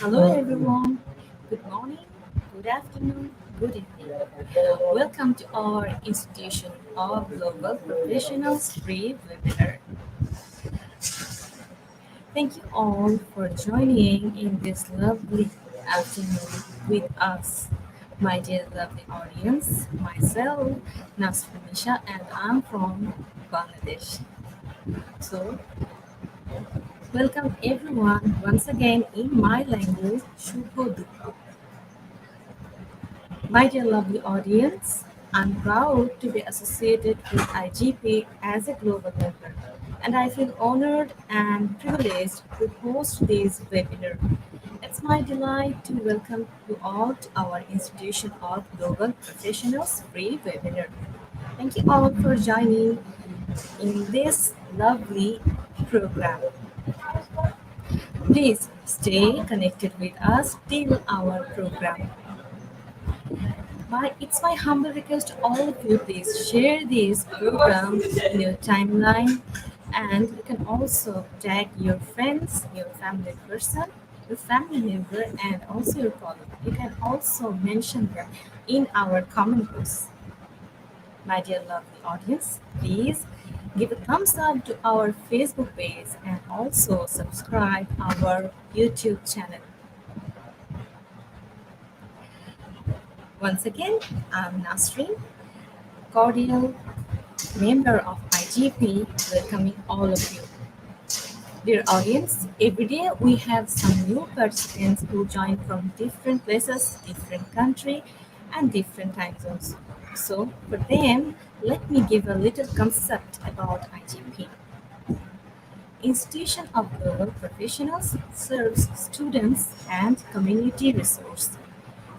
Hello everyone. Good morning, good afternoon, good evening. Welcome to our Institution of Global Professionals free webinar. Thank you all for joining in this lovely afternoon with us. My dear lovely audience, myself, Nasrinisha, and I'm from Bangladesh. So, welcome everyone once again in my language, Shubhoduk. My dear lovely audience, I'm proud to be associated with IGP as a global member, and I feel honored and privileged to host this webinar. It's my delight to welcome you all to our Institution of Global Professionals free webinar. Thank you all for joining in this lovely program. Please stay connected with us till our program. It's my humble request to all of you, please share this program in your timeline, and you can also tag your friends, your family person, your family member, and also your colleague. You can also mention them in our comment box. My dear lovely audience, please give a thumbs up to our Facebook page and also subscribe our YouTube channel. Once again, I'm Nasreen, cordial member of IGP, welcoming all of you. Dear audience, every day we have some new participants who join from different places, different country, and different time zones. So for them, let me give a little concept about IGP. Institution of Global Professionals serves students and community resource,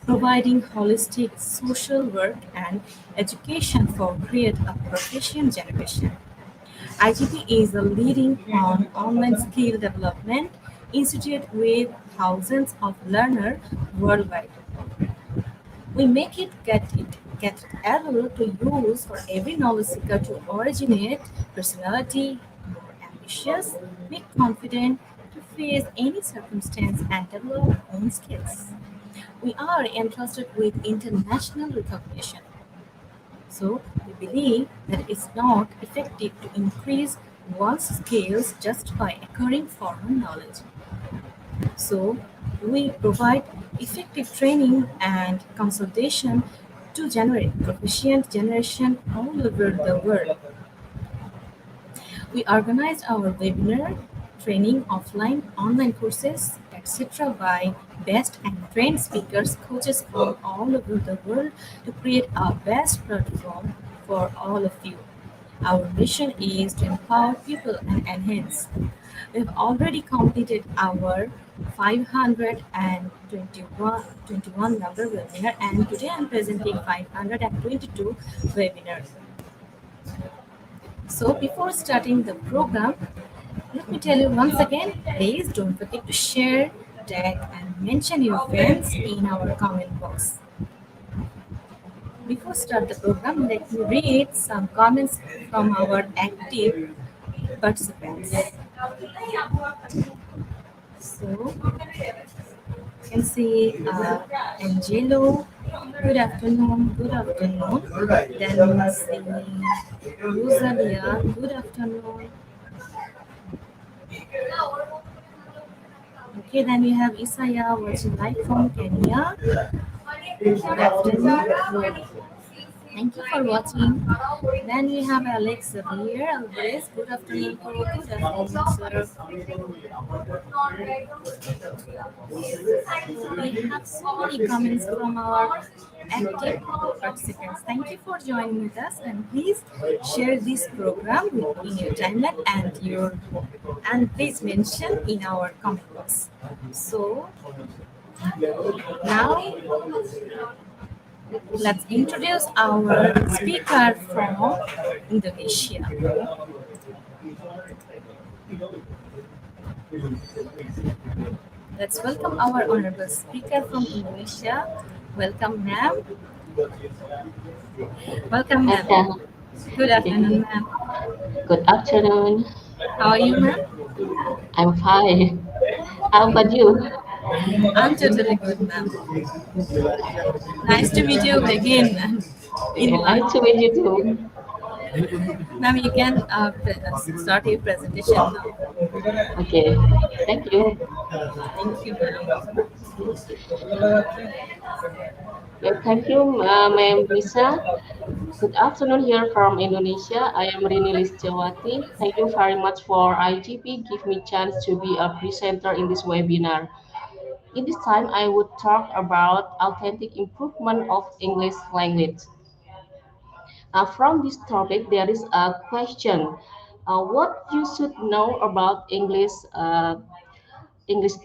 providing holistic social work and education for create a profession generation. IGP is a leading online skill development institute with thousands of learners worldwide. We make get able to use for every knowledge seeker to originate personality, more ambitious, be confident to face any circumstance and develop own skills. We are entrusted with international recognition, so we believe that it's not effective to increase one's skills just by acquiring formal knowledge. So we provide effective training and consultation to generate proficient generation all over the world. We organized our webinar, training, offline, online courses, etc. by best and trained speakers, coaches from all over the world to create a best platform for all of you. Our mission is to empower people and enhance. We have already completed our 521 number webinar, and today I'm presenting 522 webinars. So before starting the program, let me tell you once again, please don't forget to share, tag, and mention your friends in our comment box. Before start the program, let me read some comments from our active participants. So you can see Angelo, good afternoon, good afternoon. Then we see Rosalia, good afternoon. Okay, then we have Isaiah watching live from Kenya. Good afternoon. Thank you for watching. Then we have Alex here. Alvarez, good afternoon. Good afternoon, sir. We have so many comments from our active participants. Thank you for joining with us, and please share this program in your timeline and please mention in our comment box. So now let's introduce our speaker from Indonesia. Let's welcome our honorable speaker from Indonesia. Welcome, ma'am. Welcome, ma'am. Hello. Good afternoon, ma'am. Good afternoon. How are you, ma'am? I'm fine. How about you? I'm totally good, ma'am. Nice to meet you again Yeah, in nice live. to meet you too. Ma'am, you can start your presentation now. Okay, thank you. Thank you, ma'am. Well, thank you, Ma'am Lisa. Good afternoon here from Indonesia. I am Rini Listiawati. Thank you very much for IGP give me chance to be a presenter in this webinar. In this time, I would talk about authentic improvement of English language. From this topic, there is a question. What you should know about English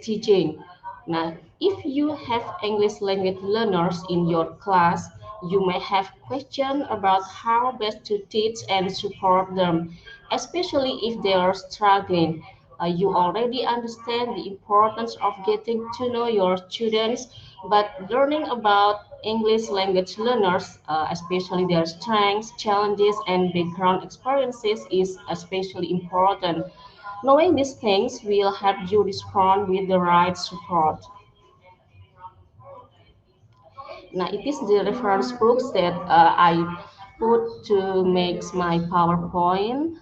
teaching. Now, if you have English language learners in your class, you may have questions about how best to teach and support them, especially if they are struggling. You already understand the importance of getting to know your students, but learning about English language learners, especially their strengths, challenges, and background experiences, is especially important. Knowing these things will help you respond with the right support. Now, it is the reference books that I put to make my PowerPoint.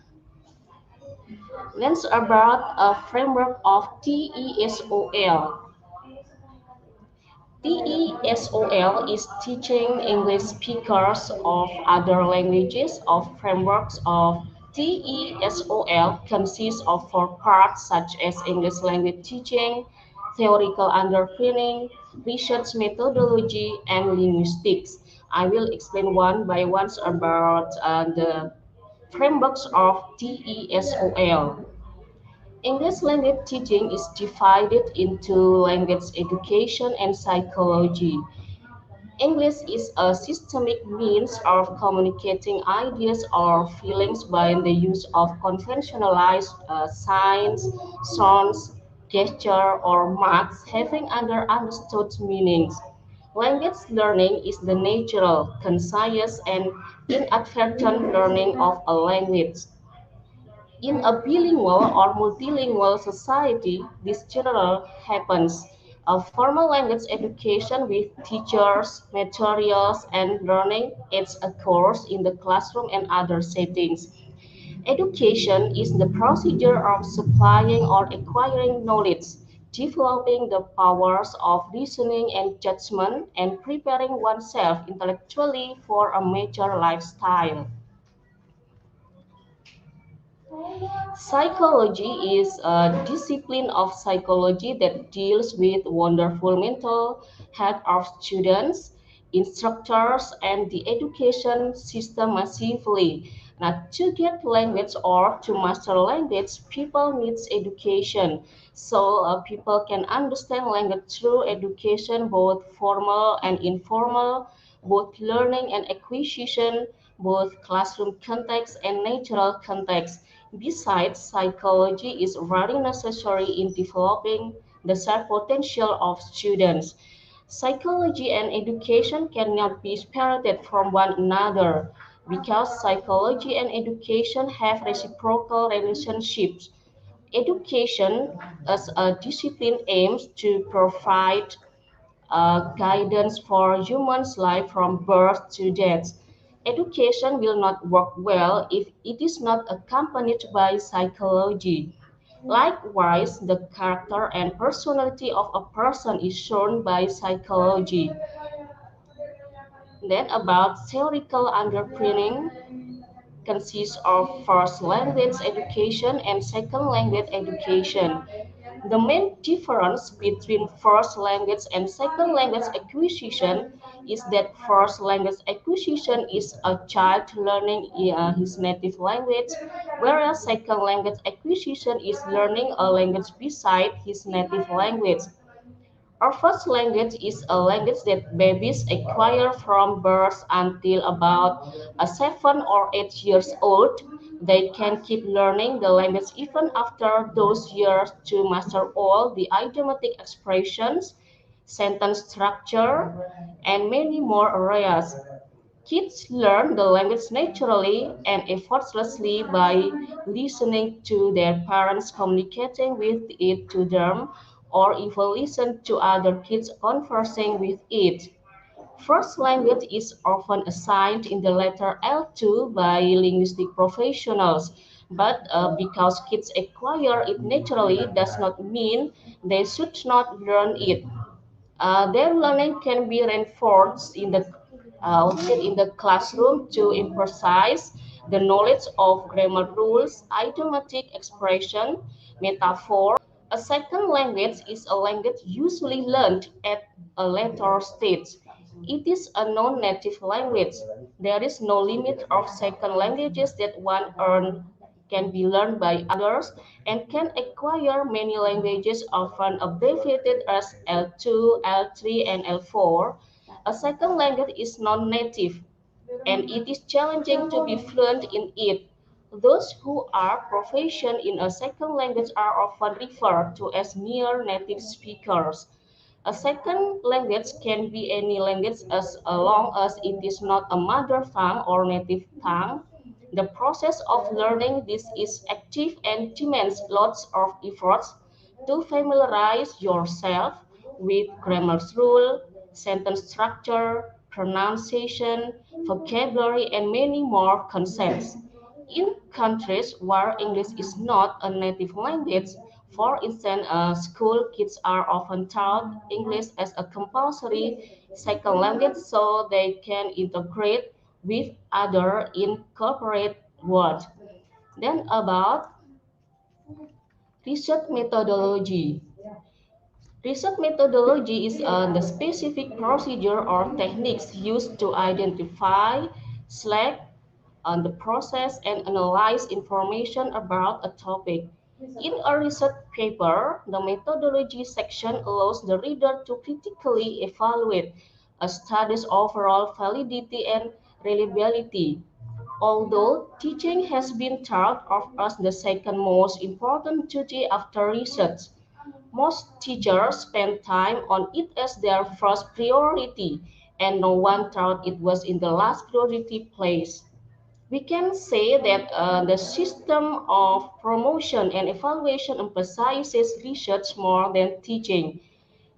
Let's about a framework of TESOL. TESOL is teaching English speakers of other languages of frameworks of TESOL consists of four parts such as English language teaching, theoretical underpinning, research methodology, and linguistics. I will explain one by one about the frameworks of TESOL. English language teaching is divided into language education and psychology. English is a systemic means of communicating ideas or feelings by the use of conventionalized signs, sounds, gesture, or marks having understood meanings. Language learning is the natural, conscious, and inadvertent learning of a language. In a bilingual or multilingual society, this generally happens. A formal language education with teachers, materials, and learning aids occurs in the classroom and other settings. Education is the procedure of supplying or acquiring knowledge, developing the powers of reasoning and judgment, and preparing oneself intellectually for a mature lifestyle. Psychology is a discipline of psychology that deals with wonderful mental health of students, instructors, and the education system massively. Now, to get language or to master language, people needs education. So people can understand language through education, both formal and informal, both learning and acquisition, both classroom context and natural context. Besides, psychology is very necessary in developing the self potential of students. Psychology and education cannot be separated from one another because psychology and education have reciprocal relationships. Education as a discipline aims to provide guidance for humans' life from birth to death. Education will not work well if it is not accompanied by psychology. Likewise, the character and personality of a person is shown by psychology. Then, about theoretical underpinning, consists of first language education and second language education. The main difference between first language and second language acquisition is that first language acquisition is a child learning his native language, whereas second language acquisition is learning a language beside his native language. Our first language is a language that babies acquire from birth until about 7 or 8 years old. They can keep learning the language even after those years to master all the idiomatic expressions, sentence structure, and many more areas. Kids learn the language naturally and effortlessly by listening to their parents communicating with it to them or even listen to other kids conversing with it. First language is often assigned in the letter L2 by linguistic professionals, but because kids acquire it naturally does not mean they should not learn it. Their learning can be reinforced in the classroom to emphasize the knowledge of grammar rules, idiomatic expression, metaphor. A second language is a language usually learned at a later stage. It is a non-native language. There is no limit of second languages that one can be learned by others and can acquire many languages often abbreviated as L2, L3, and L4. A second language is non-native and it is challenging to be fluent in it. Those who are proficient in a second language are often referred to as near native speakers. A second language can be any language as long as it is not a mother tongue or native tongue. The process of learning this is active and demands lots of efforts to familiarize yourself with grammar rule, sentence structure, pronunciation, vocabulary, and many more concepts. In countries where English is not a native language, for instance, school kids are often taught English as a compulsory second language so they can integrate with other in corporate world. Then about research methodology. Research methodology is the specific procedure or techniques used to identify, select, the process, and analyze information about a topic. In a research paper, the methodology section allows the reader to critically evaluate a study's overall validity and reliability. Although teaching has been thought of as the second most important duty after research, most teachers spend time on it as their first priority, and no one thought it was in the last priority place. We can say that the system of promotion and evaluation emphasizes research more than teaching.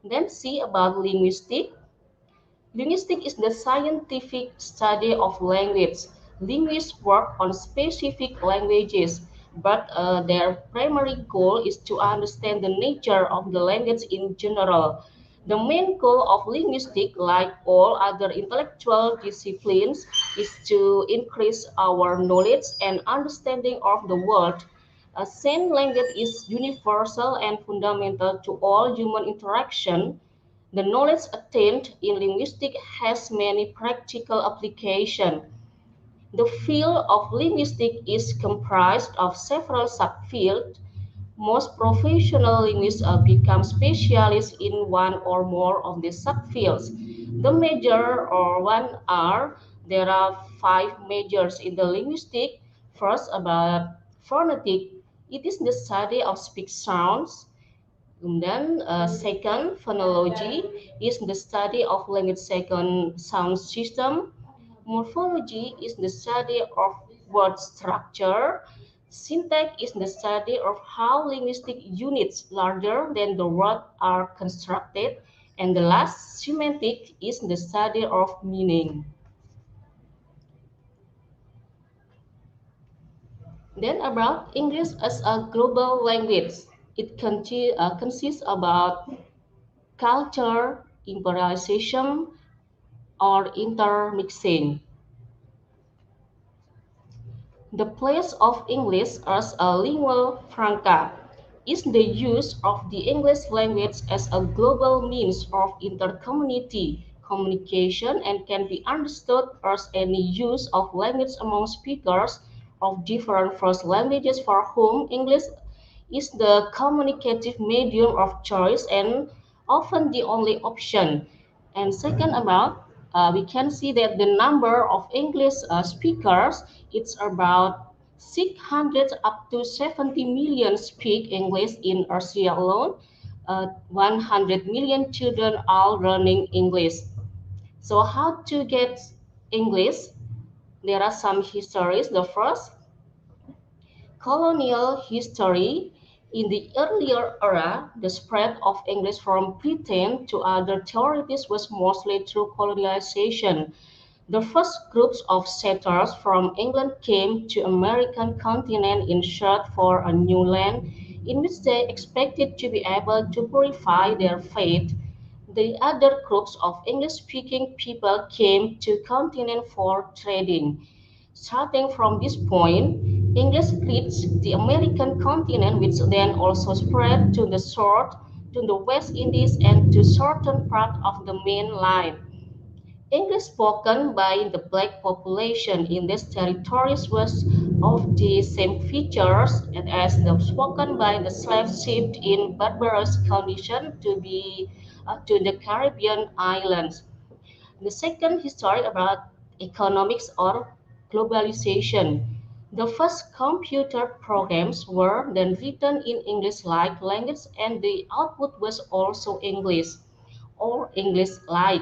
Then see about linguistics. Linguistics is the scientific study of language. Linguists work on specific languages, but their primary goal is to understand the nature of the language in general. The main goal of linguistics, like all other intellectual disciplines, is to increase our knowledge and understanding of the world. A same language is universal and fundamental to all human interaction. The knowledge attained in linguistics has many practical applications. The field of linguistics is comprised of several subfields. Most professional linguists become specialists in one or more of these subfields. The major or one are there are five majors in the linguistic. First, about phonetic, it is the study of speech sounds. And then, second, phonology is the study of language second sound system. Morphology is the study of word structure. Syntax is the study of how linguistic units larger than the word are constructed. And the last, semantic, is the study of meaning. Then about English as a global language. It consists about culture, imperialization, or intermixing. The place of English as a lingua franca is the use of the English language as a global means of intercommunity communication and can be understood as any use of language among speakers of different first languages for whom English is the communicative medium of choice and often the only option. And second about, we can see that the number of English speakers, it's about 600 up to 70 million speak English in Asia alone. 100 million children are learning English. So how to get English? There are some histories. The first, colonial history. In the earlier era, the spread of English from Britain to other territories was mostly through colonization. The first groups of settlers from England came to American continent in search for a new land in which they expected to be able to purify their faith. The other groups of English-speaking people came to continent for trading. Starting from this point, English reached the American continent, which then also spread to the south, to the West Indies, and to certain part of the mainland. English spoken by the black population in these territories was of the same features as the spoken by the slaves shipped in barbarous condition to the Caribbean islands. The second history about economics or globalization. The first computer programs were then written in English-like language and the output was also English or English-like.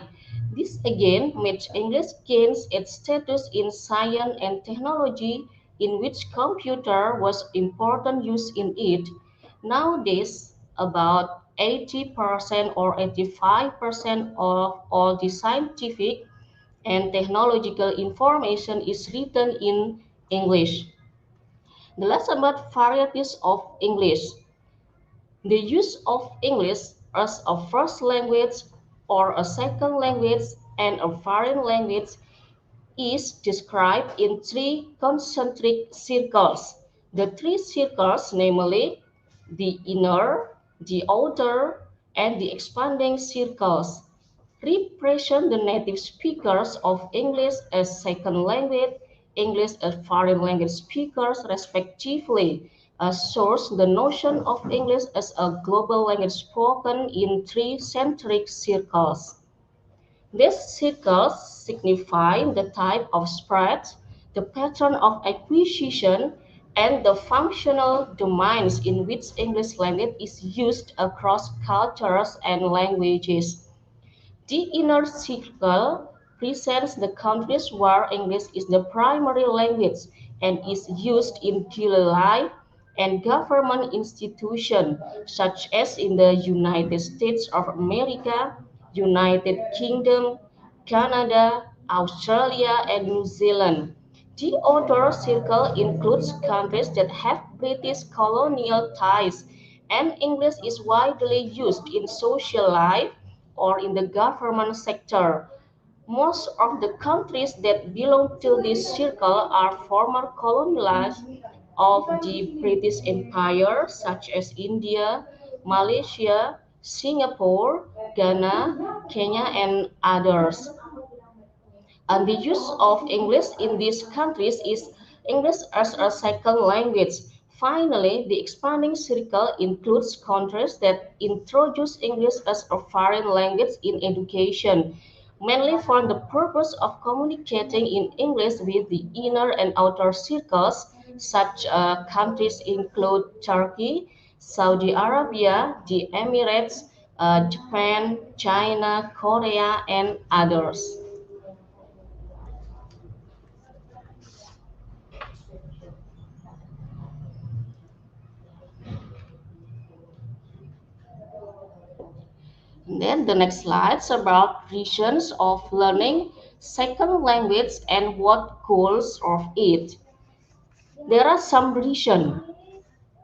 This again made English gains its status in science and technology in which computer was important use in it. Nowadays, about 80% or 85% of all the scientific and technological information is written in English. The last about varieties of English. The use of English as a first language or a second language and a foreign language is described in three concentric circles. The three circles, namely the inner, the outer, and the expanding circles, represent the native speakers of English as second language, English as foreign language speakers, respectively. Source the notion of English as a global language spoken in three centric circles. These circles signify the type of spread, the pattern of acquisition, and the functional domains in which English language is used across cultures and languages. The inner circle presents the countries where English is the primary language and is used in daily life and government institutions, such as in the United States of America, United Kingdom, Canada, Australia, and New Zealand. The outer circle includes countries that have British colonial ties, and English is widely used in social life or in the government sector. Most of the countries that belong to this circle are former colonies of the British Empire, such as India, Malaysia, Singapore, Ghana, Kenya, and others. And the use of English in these countries is English as a second language. Finally, the expanding circle includes countries that introduce English as a foreign language in education, mainly for the purpose of communicating in English with the inner and outer circles. Such countries include Turkey, Saudi Arabia, the Emirates, Japan, China, Korea, and others. Then the next slides about reasons of learning second language and what goals of it. There are some reasons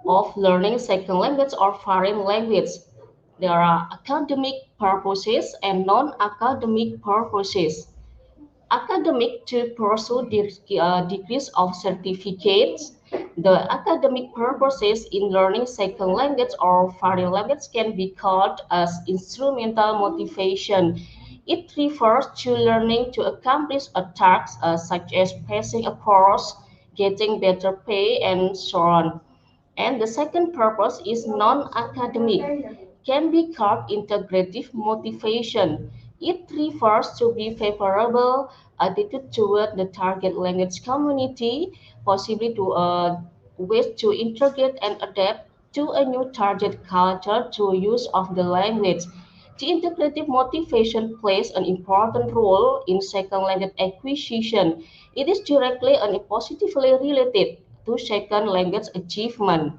of learning second language or foreign language. There are academic purposes and non-academic purposes. Academic to pursue degrees of certificates. The academic purposes in learning second language or foreign language can be called as instrumental motivation. It refers to learning to accomplish a task such as passing a course, getting better pay, and so on. And the second purpose is non-academic, can be called integrative motivation. It refers to be favorable attitude toward the target language community, possibly to a wish to integrate and adapt to a new target culture through use of the language. The integrative motivation plays an important role in second language acquisition. It is directly and positively related to second language achievement.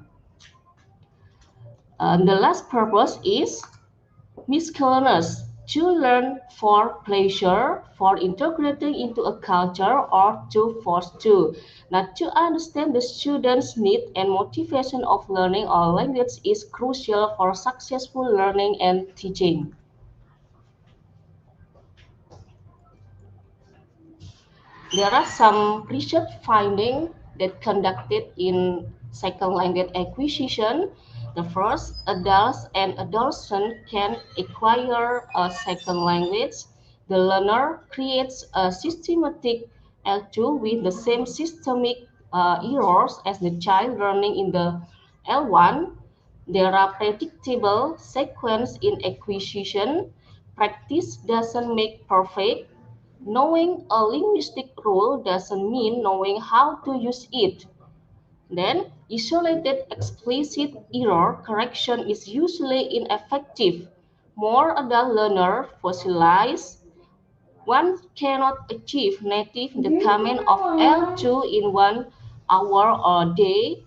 The last purpose is miscellaneous, to learn for pleasure, for integrating into a culture, or to force to. Now, to understand the student's need and motivation of learning a language is crucial for successful learning and teaching. There are some research findings that conducted in second language acquisition. The first, adults and adolescents can acquire a second language. The learner creates a systematic L2 with the same systemic errors as the child learning in the L1. There are predictable sequence in acquisition. Practice doesn't make perfect. Knowing a linguistic rule doesn't mean knowing how to use it. Then, isolated explicit error correction is usually ineffective. More adult learner fossilize. One cannot achieve native decament of L2 in 1 hour or day.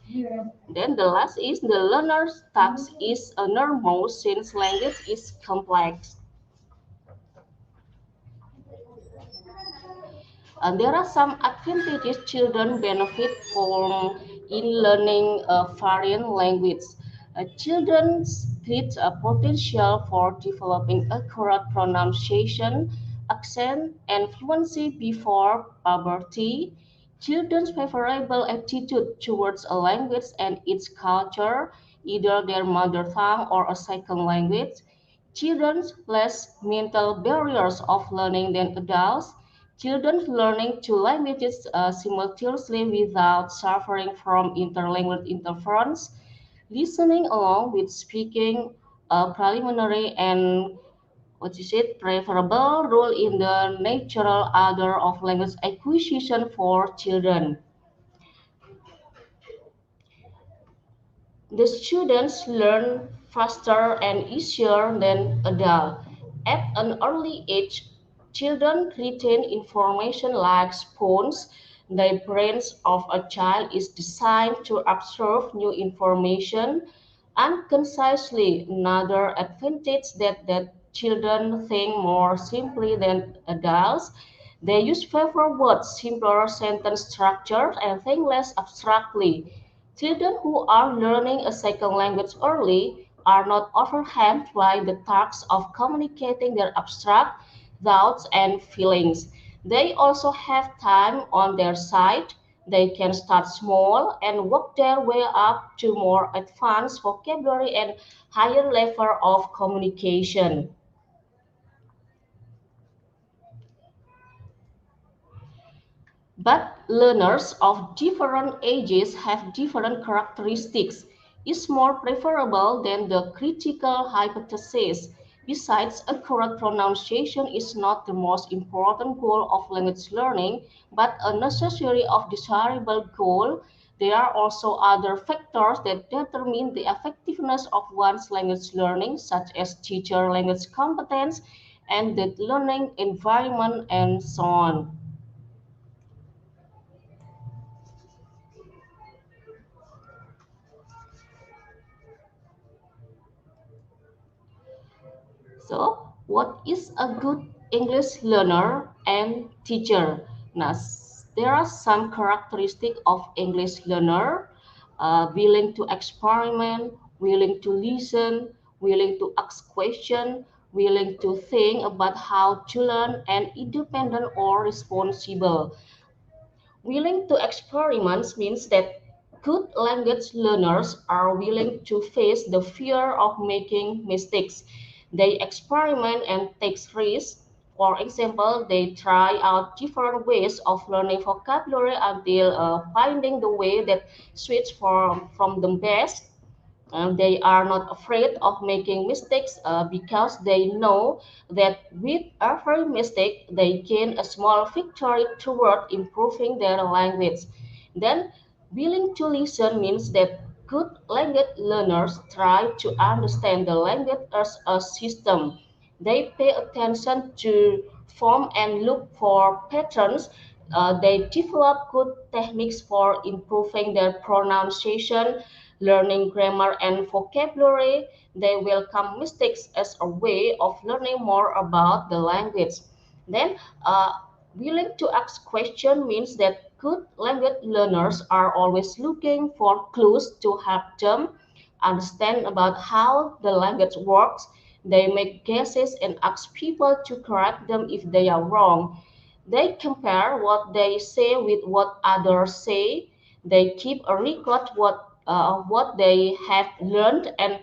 Then the last is the learner's task is enormous since language is complex. There are some advantages children benefit from in learning a foreign language. Children's get a potential for developing accurate pronunciation, accent, and fluency before puberty. Children's favorable attitude towards a language and its culture, either their mother tongue or a second language. Children less mental barriers of learning than adults. Children learning two languages simultaneously without suffering from interlanguage interference, listening along with speaking, a preliminary and what is it preferable role in the natural order of language acquisition for children. The students learn faster and easier than adults. At an early age, children retain information like sponges. The brain of a child is designed to absorb new information unconcisely. Another advantage that children think more simply than adults. They use fewer words, simpler sentence structures, and think less abstractly. Children who are learning a second language early are not overwhelmed by the task of communicating their abstract thoughts and feelings. They also have time on their side. They can start small and work their way up to more advanced vocabulary and higher level of communication. But learners of different ages have different characteristics. Is more preferable than the critical hypothesis. Besides, accurate pronunciation is not the most important goal of language learning, but a necessary of desirable goal. There are also other factors that determine the effectiveness of one's language learning, such as teacher language competence and the learning environment and so on. So, what is a good English learner and teacher? Now, there are some characteristics of English learner: willing to experiment, willing to listen, willing to ask questions, willing to think about how to learn, and independent or responsible. Willing to experiment means that good language learners are willing to face the fear of making mistakes. They experiment and take risks. For example, they try out different ways of learning vocabulary until finding the way that suits from them best. They are not afraid of making mistakes because they know that with every mistake they gain a small victory toward improving their language. Then, willing to listen means that good language learners try to understand the language as a system. They pay attention to form and look for patterns. They develop good techniques for improving their pronunciation. learning grammar and vocabulary. They welcome mistakes as a way of learning more about the language. Then, uh, willing to ask questions means that good language learners are always looking for clues to help them understand about how the language works. They make guesses and ask people to correct them if they are wrong. They compare what they say with what others say. They keep a record of what they have learned and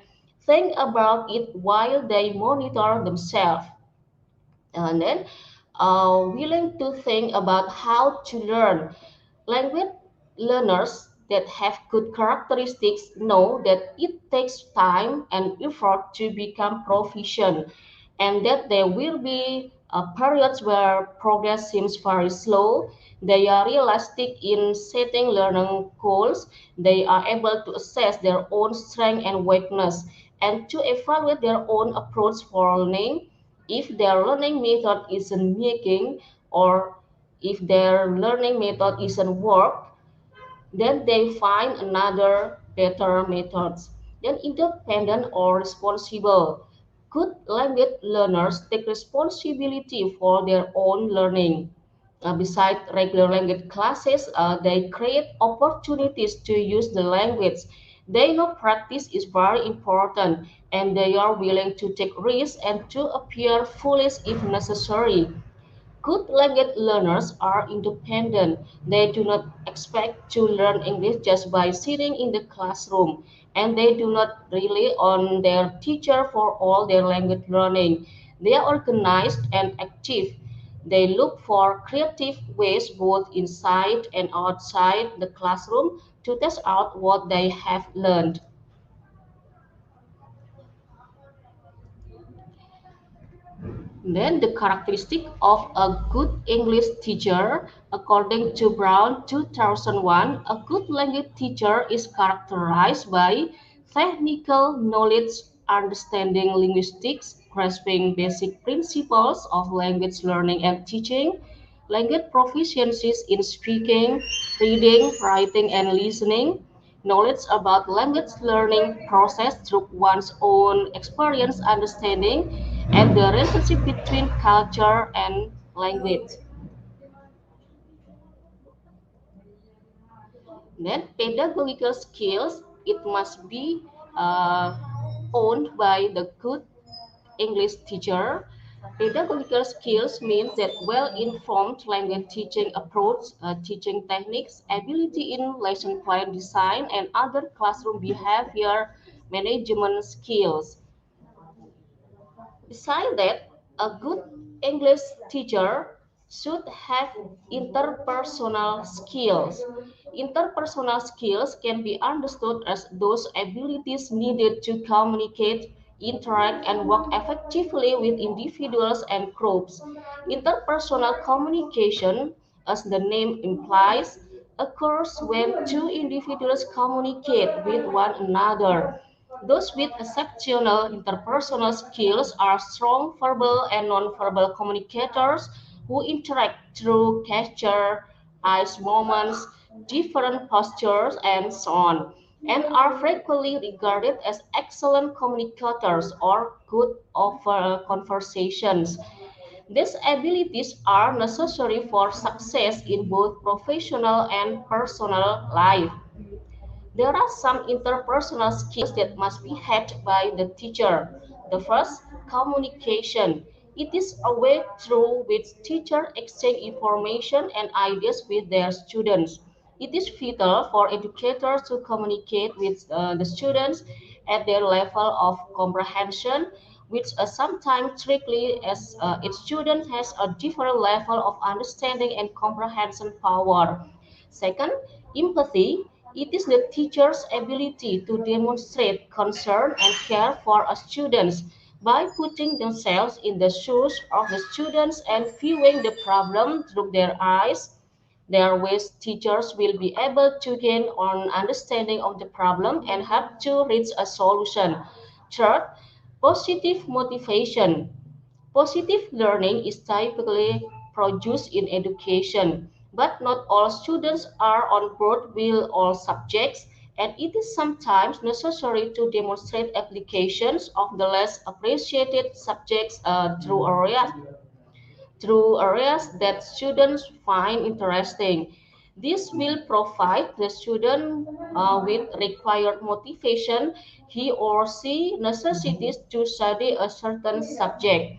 think about it while they monitor themselves. And then, willing to think about how to learn. Language learners that have good characteristics know that it takes time and effort to become proficient, and that there will be periods where progress seems very slow. They are realistic in setting learning goals. They are able to assess their own strength and weakness and to evaluate their own approach for learning. If their learning method isn't working, or if their learning method isn't work, then they find another better methods. Then independent or responsible. Good language learners take responsibility for their own learning. Besides regular language classes, they create opportunities to use the language. They know practice is very important, and they are willing to take risks and to appear foolish if necessary. Good language learners are independent. They do not expect to learn English just by sitting in the classroom, and they do not rely on their teacher for all their language learning. They are organized and active. They look for creative ways both inside and outside the classroom to test out what they have learned. Then the characteristic of a good English teacher, according to Brown 2001, a good language teacher is characterized by technical knowledge, understanding linguistics, grasping basic principles of language learning and teaching, language proficiencies in speaking, reading, writing, and listening, knowledge about language learning process through one's own experience, understanding, and the relationship between culture and language. Then pedagogical skills, it must be uh, owned by the good English teacher. Pedagogical skills means that well-informed language teaching approach, teaching techniques, ability in lesson plan design, and other classroom behavior management skills. Besides that, a good English teacher should have interpersonal skills. Interpersonal skills can be understood as those abilities needed to communicate, interact, and work effectively with individuals and groups. Interpersonal communication, as the name implies, occurs when two individuals communicate with one another. Those with exceptional interpersonal skills are strong verbal and nonverbal communicators who interact through gesture, eyes movements, different postures, and so on, and are frequently regarded as excellent communicators or good over conversations. These abilities are necessary for success in both professional and personal life. There are some interpersonal skills that must be had by the teacher. The first, communication. It is a way through which teachers exchange information and ideas with their students. It is vital for educators to communicate with the students at their level of comprehension, which sometimes strictly as each student has a different level of understanding and comprehension power. Second, empathy. It is the teacher's ability to demonstrate concern and care for a students by putting themselves in the shoes of the students and viewing the problem through their eyes. There are ways teachers will be able to gain an understanding of the problem and help to reach a solution. Third, positive motivation. Positive learning is typically produced in education, but not all students are on board with all subjects. and it is sometimes necessary to demonstrate applications of the less appreciated subjects through areas that students find interesting. This will provide the student with required motivation he or she necessitates to study a certain subject.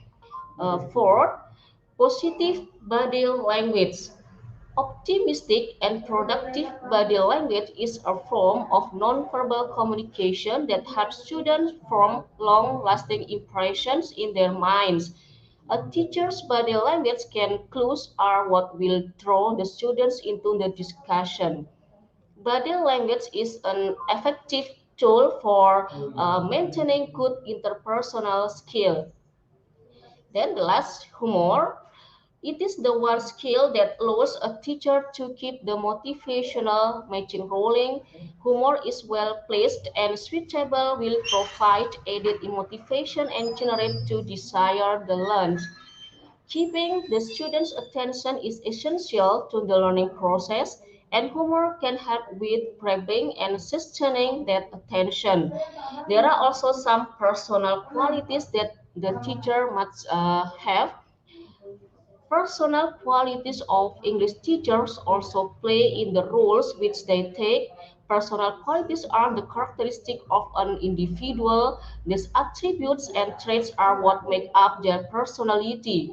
Fourth, positive body language. Optimistic and productive body language is a form of nonverbal communication that helps students form long lasting impressions in their minds. A teacher's body language can clues are what will draw the students into the discussion. Body language is an effective tool for maintaining good interpersonal skill. Then the last, humor. It is the one skill that allows a teacher to keep the motivational machine rolling. Humor is well placed and suitable will provide added motivation and generate to desire the learned. Keeping the student's attention is essential to the learning process, and humor can help with grabbing and sustaining that attention. There are also some personal qualities that the teacher must have. Personal qualities of English teachers also play in the roles which they take. Personal qualities are the characteristic of an individual. These attributes and traits are what make up their personality.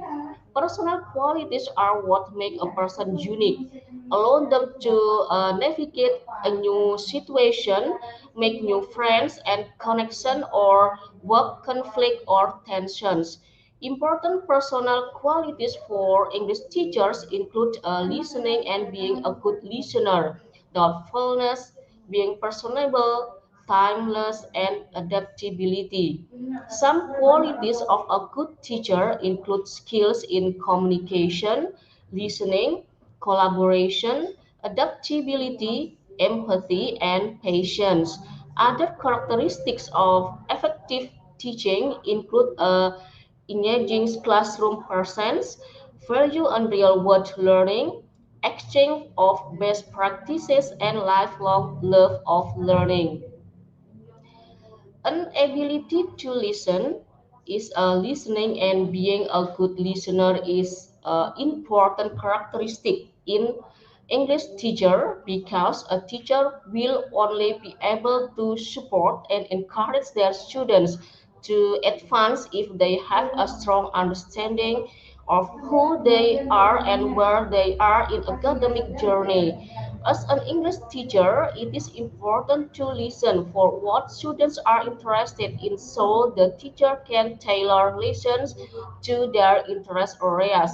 Personal qualities are what make a person unique, allow them to navigate a new situation, make new friends and connection, or work conflict or tensions. Important personal qualities for English teachers include listening and being a good listener, thoughtfulness, being personable, timeless, and adaptability. Some qualities of a good teacher include skills in communication, listening, collaboration, adaptability, empathy, and patience. Other characteristics of effective teaching include engaging classroom presence, value on real-world learning, exchange of best practices, and lifelong love of learning. An ability to listen is listening, and being a good listener is important characteristic in English teacher, because a teacher will only be able to support and encourage their students to advance if they have a strong understanding of who they are and where they are in academic journey. As an English teacher, it is important to listen for what students are interested in so the teacher can tailor lessons to their interest areas.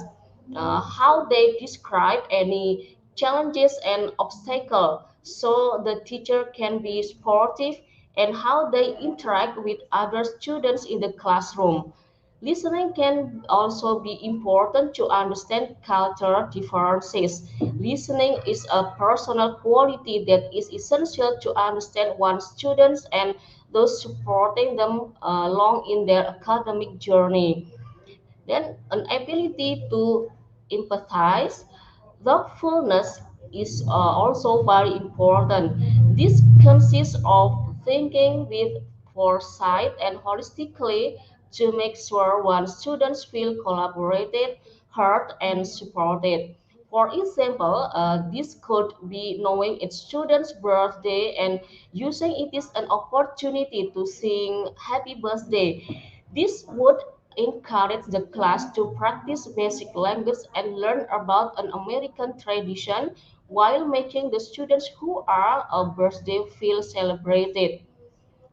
How they describe any challenges and obstacles so the teacher can be supportive, and how they interact with other students in the classroom. Listening can also be important to understand cultural differences. Listening is a personal quality that is essential to understand one's students and those supporting them along in their academic journey. Then, an ability to empathize. Thoughtfulness is also very important. This consists of thinking with foresight and holistically to make sure one's students feel collaborated, heard, and supported. For example, this could be knowing its student's birthday and using it as an opportunity to sing happy birthday. This would encourage the class to practice basic language and learn about an American tradition while making the students who are a birthday feel celebrated.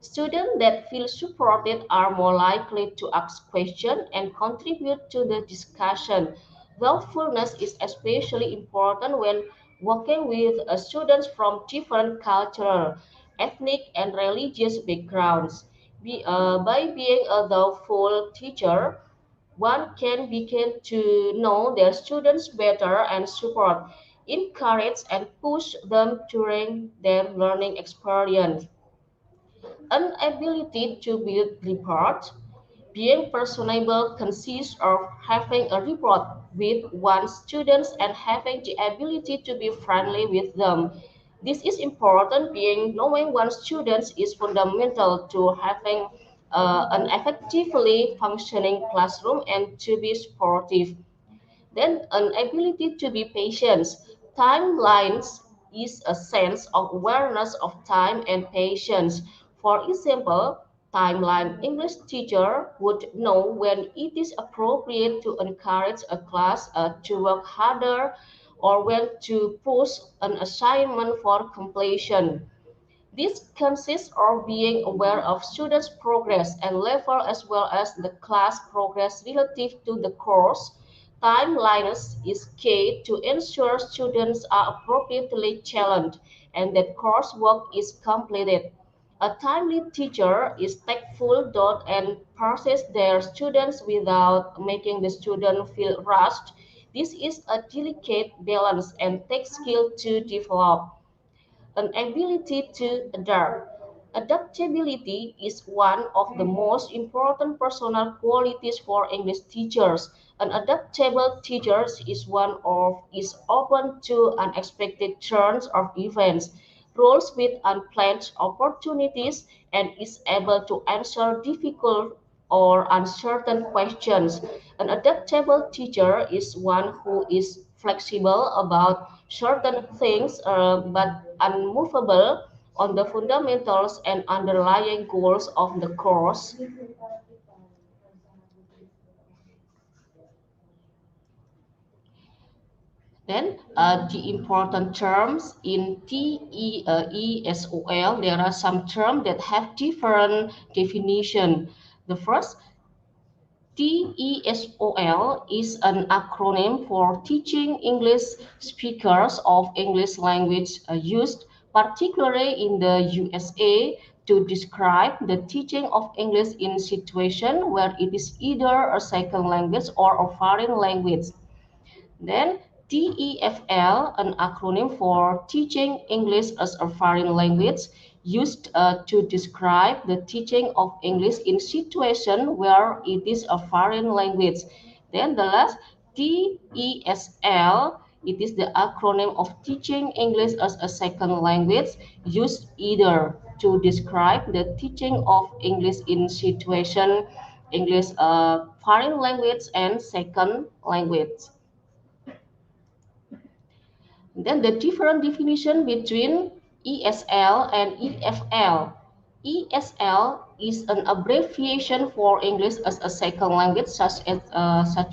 Students that feel supported are more likely to ask questions and contribute to the discussion. Thoughtfulness is especially important when working with students from different cultural, ethnic, and religious backgrounds. By being a thoughtful teacher, one can begin to know their students better and support, encourage, and push them during their learning experience. An ability to build rapport. Being personable consists of having a rapport with one's students and having the ability to be friendly with them. This is important, being knowing one's students is fundamental to having an effectively functioning classroom and to be supportive. Then an ability to be patient. Timelines is a sense of awareness of time and patience. For example, timeline English teacher would know when it is appropriate to encourage a class to work harder or when to push an assignment for completion. This consists of being aware of students' progress and level as well as the class progress relative to the course. Timelines is key to ensure students are appropriately challenged and that coursework is completed. A timely teacher is tactful and process their students without making the student feel rushed. This is a delicate balance and takes skill to develop. An ability to adapt. Adaptability is one of the most important personal qualities for English teachers. An adaptable teacher is open to unexpected turns of events, roles with unplanned opportunities, and is able to answer difficult or uncertain questions. An adaptable teacher is one who is flexible about certain things but unmovable on the fundamentals and underlying goals of the course. Then the important terms in TESOL, there are some terms that have different definition. The first, TESOL is an acronym for Teaching English Speakers of English Language, used particularly in the USA to describe the teaching of English in situations where it is either a second language or a foreign language. Then TEFL, an acronym for Teaching English as a Foreign Language, used to describe the teaching of English in situations where it is a foreign language. Then the last TESL, it is the acronym of Teaching English as a Second Language, used either to describe the teaching of English in situation English foreign language and second language. Then the different definition between ESL and EFL. ESL is an abbreviation for English as a second language, such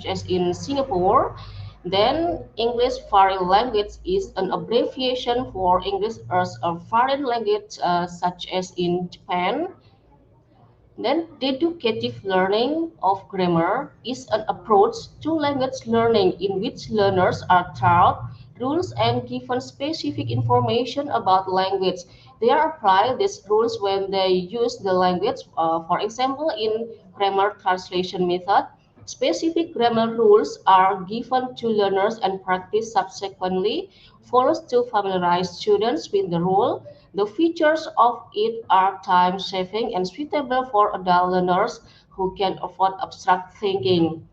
as in Singapore. Then English foreign language is an abbreviation for English as a foreign language, such as in Japan. Then, deducative learning of grammar is an approach to language learning in which learners are taught rules and given specific information about language. They apply these rules when they use the language, for example, in grammar translation method. Specific grammar rules are given to learners and practiced subsequently follows to familiarize students with the rule. The features of it are time-saving and suitable for adult learners who can afford abstract thinking.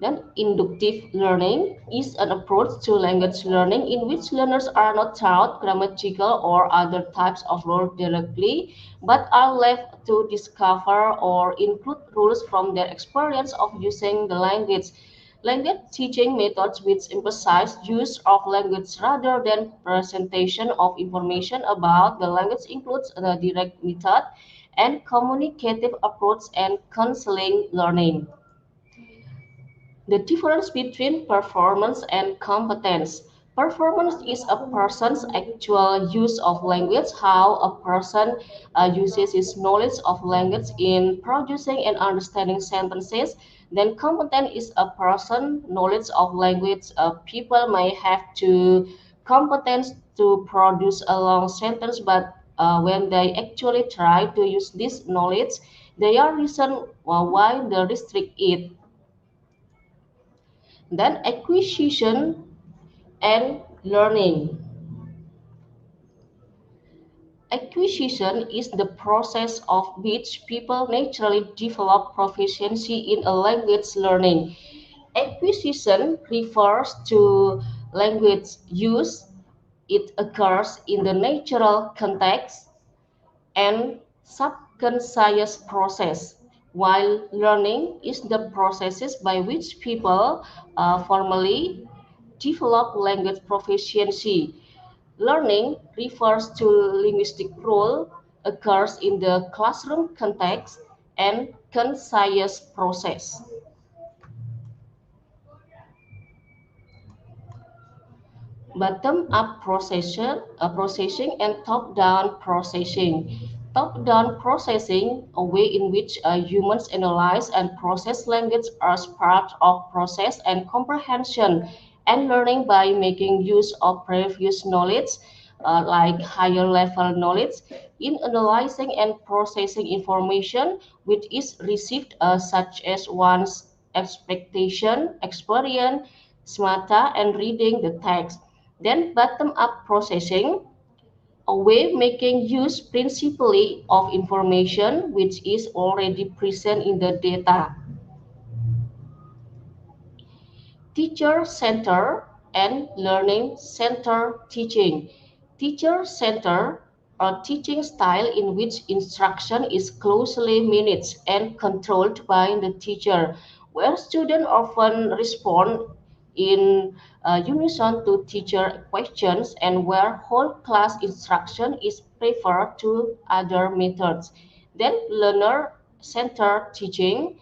Then, inductive learning is an approach to language learning in which learners are not taught grammatical or other types of rules directly, but are left to discover or include rules from their experience of using the language. Language teaching methods which emphasize use of language rather than presentation of information about the language includes the direct method and communicative approach and counseling learning. The difference between performance and competence. Performance is a person's actual use of language, how a person uses his knowledge of language in producing and understanding sentences. Then competence is a person knowledge of language. People may have to competence to produce a long sentence, but when they actually try to use this knowledge, there are reasons why they restrict it. Then acquisition and learning. Acquisition is the process of which people naturally develop proficiency in a language learning. Acquisition refers to Language use, it occurs in the natural context and subconscious process, while learning is the processes by which people formally develop language proficiency. Learning refers to linguistic role, occurs in the classroom context and conscious process. Bottom-up processing and top-down processing. Top-down processing, a way in which humans analyze and process language as part of process and comprehension and learning by making use of previous knowledge, like higher level knowledge, in analyzing and processing information which is received, such as one's expectation, experience, smata, and reading the text. Then bottom-up processing, a way making use principally of information which is already present in the data. Teacher center and learning center teaching. Teacher center, a teaching style in which instruction is closely managed and controlled by the teacher, where students often respond in unison to teacher questions and where whole class instruction is preferred to other methods. Then learner centered teaching,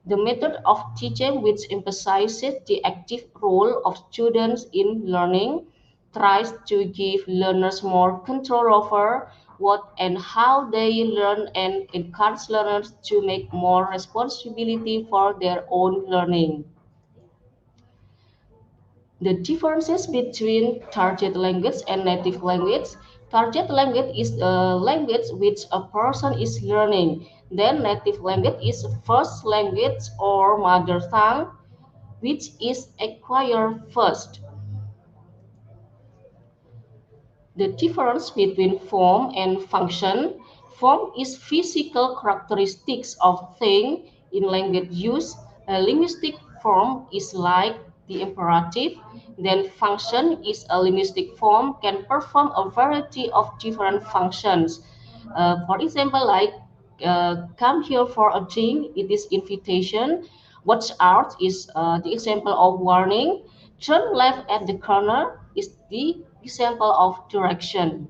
the method of teaching which emphasizes the active role of students in learning, tries to give learners more control over what and how they learn and encourage learners to make more responsibility for their own learning. The differences between target language and native language. Target language is a language which a person is learning. Then native language is first language or mother tongue, which is acquired first. The difference between form and function. Form is physical characteristics of thing in language use. A linguistic form is like the imperative. Then function is a linguistic form can perform a variety of different functions. For example, like come here for a drink, it is invitation. Watch out is the example of warning. Turn left at the corner is the example of direction.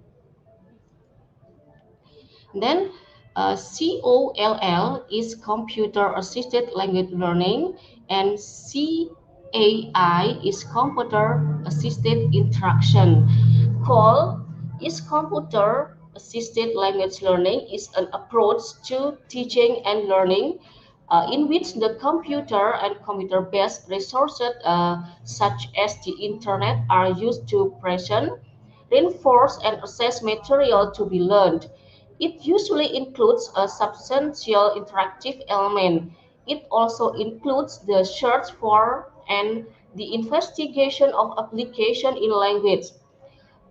Then COLL is computer assisted language learning and CAI is computer assisted interaction. CALL is computer assisted language learning is an approach to teaching and learning in which the computer and computer-based resources such as the internet are used to present, reinforce, and assess material to be learned. It usually includes a substantial interactive element. It also includes the search for and the investigation of application in language,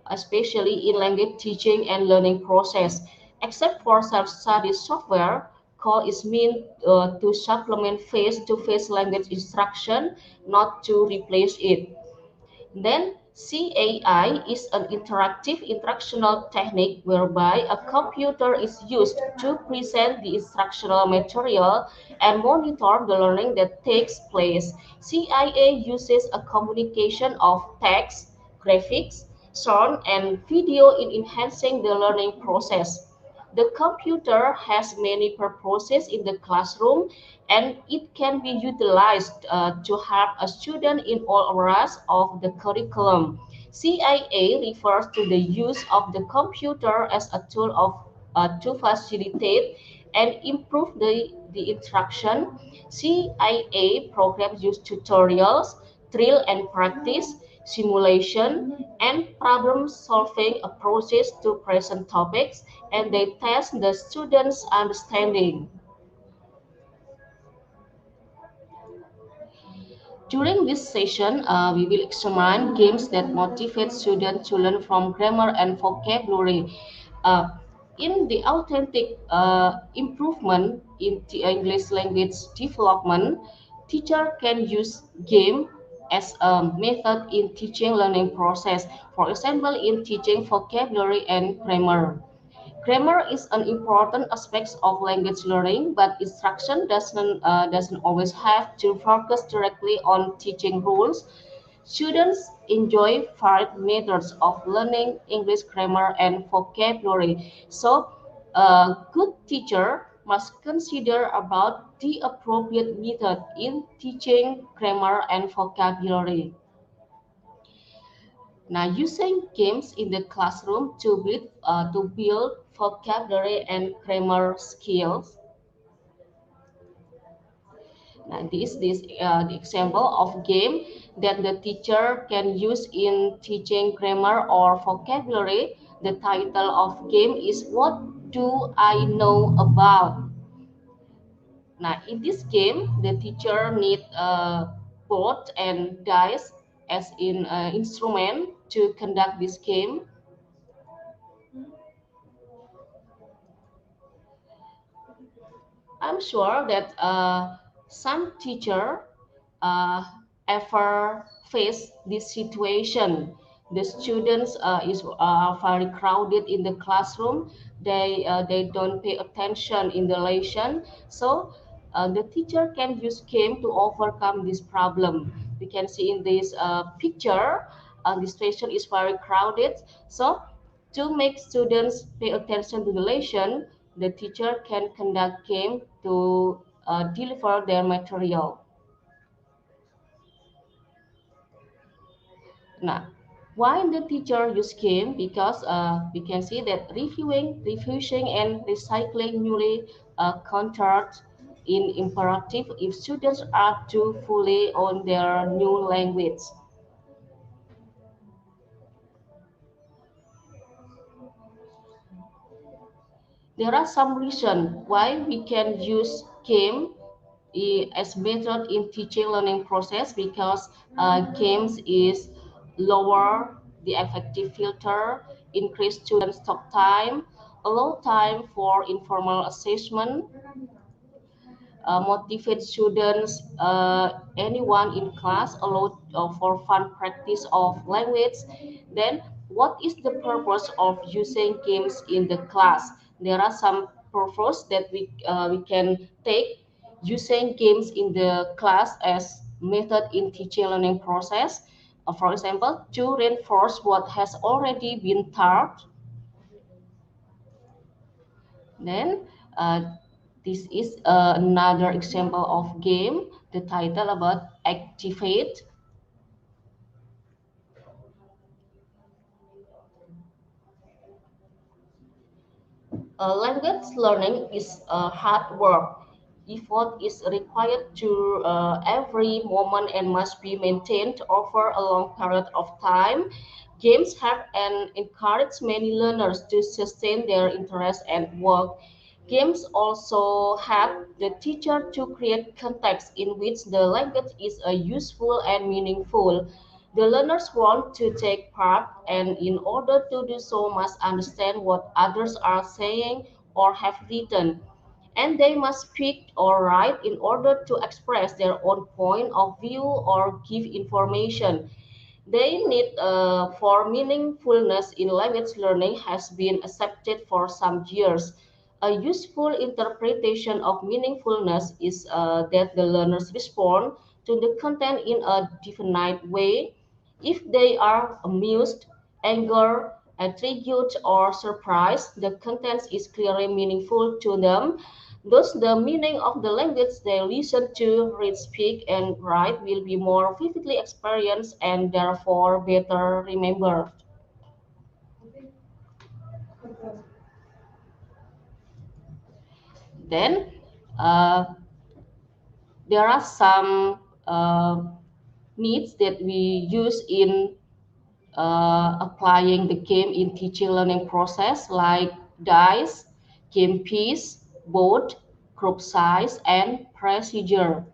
especially in language teaching and learning process. Except for self-study software, call is meant to supplement face-to-face language instruction, not to replace it. Then CAI is an interactive instructional technique whereby a computer is used to present the instructional material and monitor the learning that takes place. CIA uses a combination of text, graphics, sound, and video in enhancing the learning process. The computer has many purposes in the classroom and it can be utilized to help a student in all areas of the curriculum. CIA refers to the use of the computer as a tool to facilitate and improve the instruction. CIA programs use tutorials, drill and practice, simulation, and problem-solving approaches to present topics, and they test the students' understanding. During this session, we will examine games that motivate students to learn from grammar and vocabulary. Uh, in the authentic improvement in the English language development, teacher can use game as a method in teaching learning process. For example, in teaching vocabulary and grammar. Grammar is an important aspect of language learning, but instruction doesn't always have to focus directly on teaching rules. Students enjoy varied methods of learning English grammar and vocabulary. So, a good teacher must consider about the appropriate method in teaching grammar and vocabulary. Now, using games in the classroom to build vocabulary and grammar skills. Now, this the example of game that the teacher can use in teaching grammar or vocabulary. The title of game is "What Do I Know About?" Now, in this game, the teacher need board and dice as in instrument to conduct this game. I'm sure that some teacher uh, ever face this situation. The students is very crowded in the classroom. They don't pay attention in the lesson. So the teacher can use game to overcome this problem. We can see in this picture, the station is very crowded. So to make students pay attention to the lesson, the teacher can conduct game to deliver their material. Now, why the teacher use game? Because we can see that reviewing, refusing, and recycling newly countered in imperative if students are too fully on their new language. There are some reasons why we can use game as method in teaching learning process because games is lower the effective filter, increase students talk time, allow time for informal assessment, motivate students, anyone in class, allow for fun practice of language. Then, what is the purpose of using games in the class? There are some purpose that we can take using games in the class as method in teaching learning process. For example, to reinforce what has already been taught. Then this is another example of game. The title about activate. Language learning is hard work. Effort is required to every moment and must be maintained over a long period of time. Games have and encourage many learners to sustain their interest and work. Games also help the teacher to create context in which the language is useful and meaningful. The learners want to take part, and in order to do so, must understand what others are saying or have written. And they must speak or write in order to express their own point of view or give information. They need for meaningfulness in language learning has been accepted for some years. A useful interpretation of meaningfulness is that the learners respond to the content in a definite way. If they are amused, angered, intrigued, or surprised, the content is clearly meaningful to them. Thus, the meaning of the language they listen to, read, speak, and write will be more vividly experienced and therefore better remembered. Then, uh, there are some needs that we use in applying the game in teaching learning process like dice, game piece, board, group size, and procedure.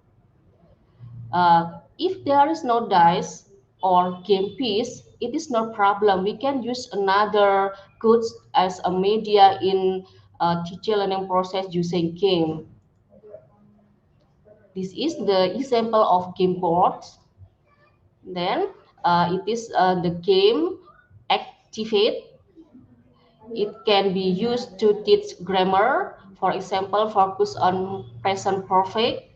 If there is no dice or game piece, it is no problem. We can use another goods as a media in teacher learning process using game. This is the example of game boards. Then it is the game Activate. It can be used to teach grammar. For example, focus on present perfect.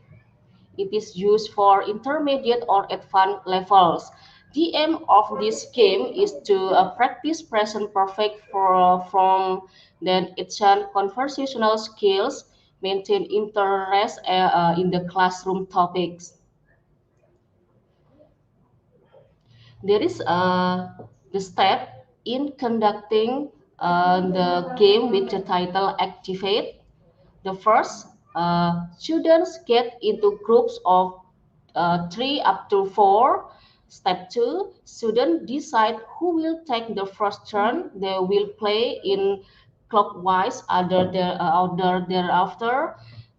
It is used for intermediate or advanced levels. The aim of this game is to practice present perfect from then enhance conversational skills, maintain interest in the classroom topics. There is the step in conducting the game with the title Activate. The first, students get into groups of three up to four. Step two, students decide who will take the first turn. They will play in clockwise order thereafter.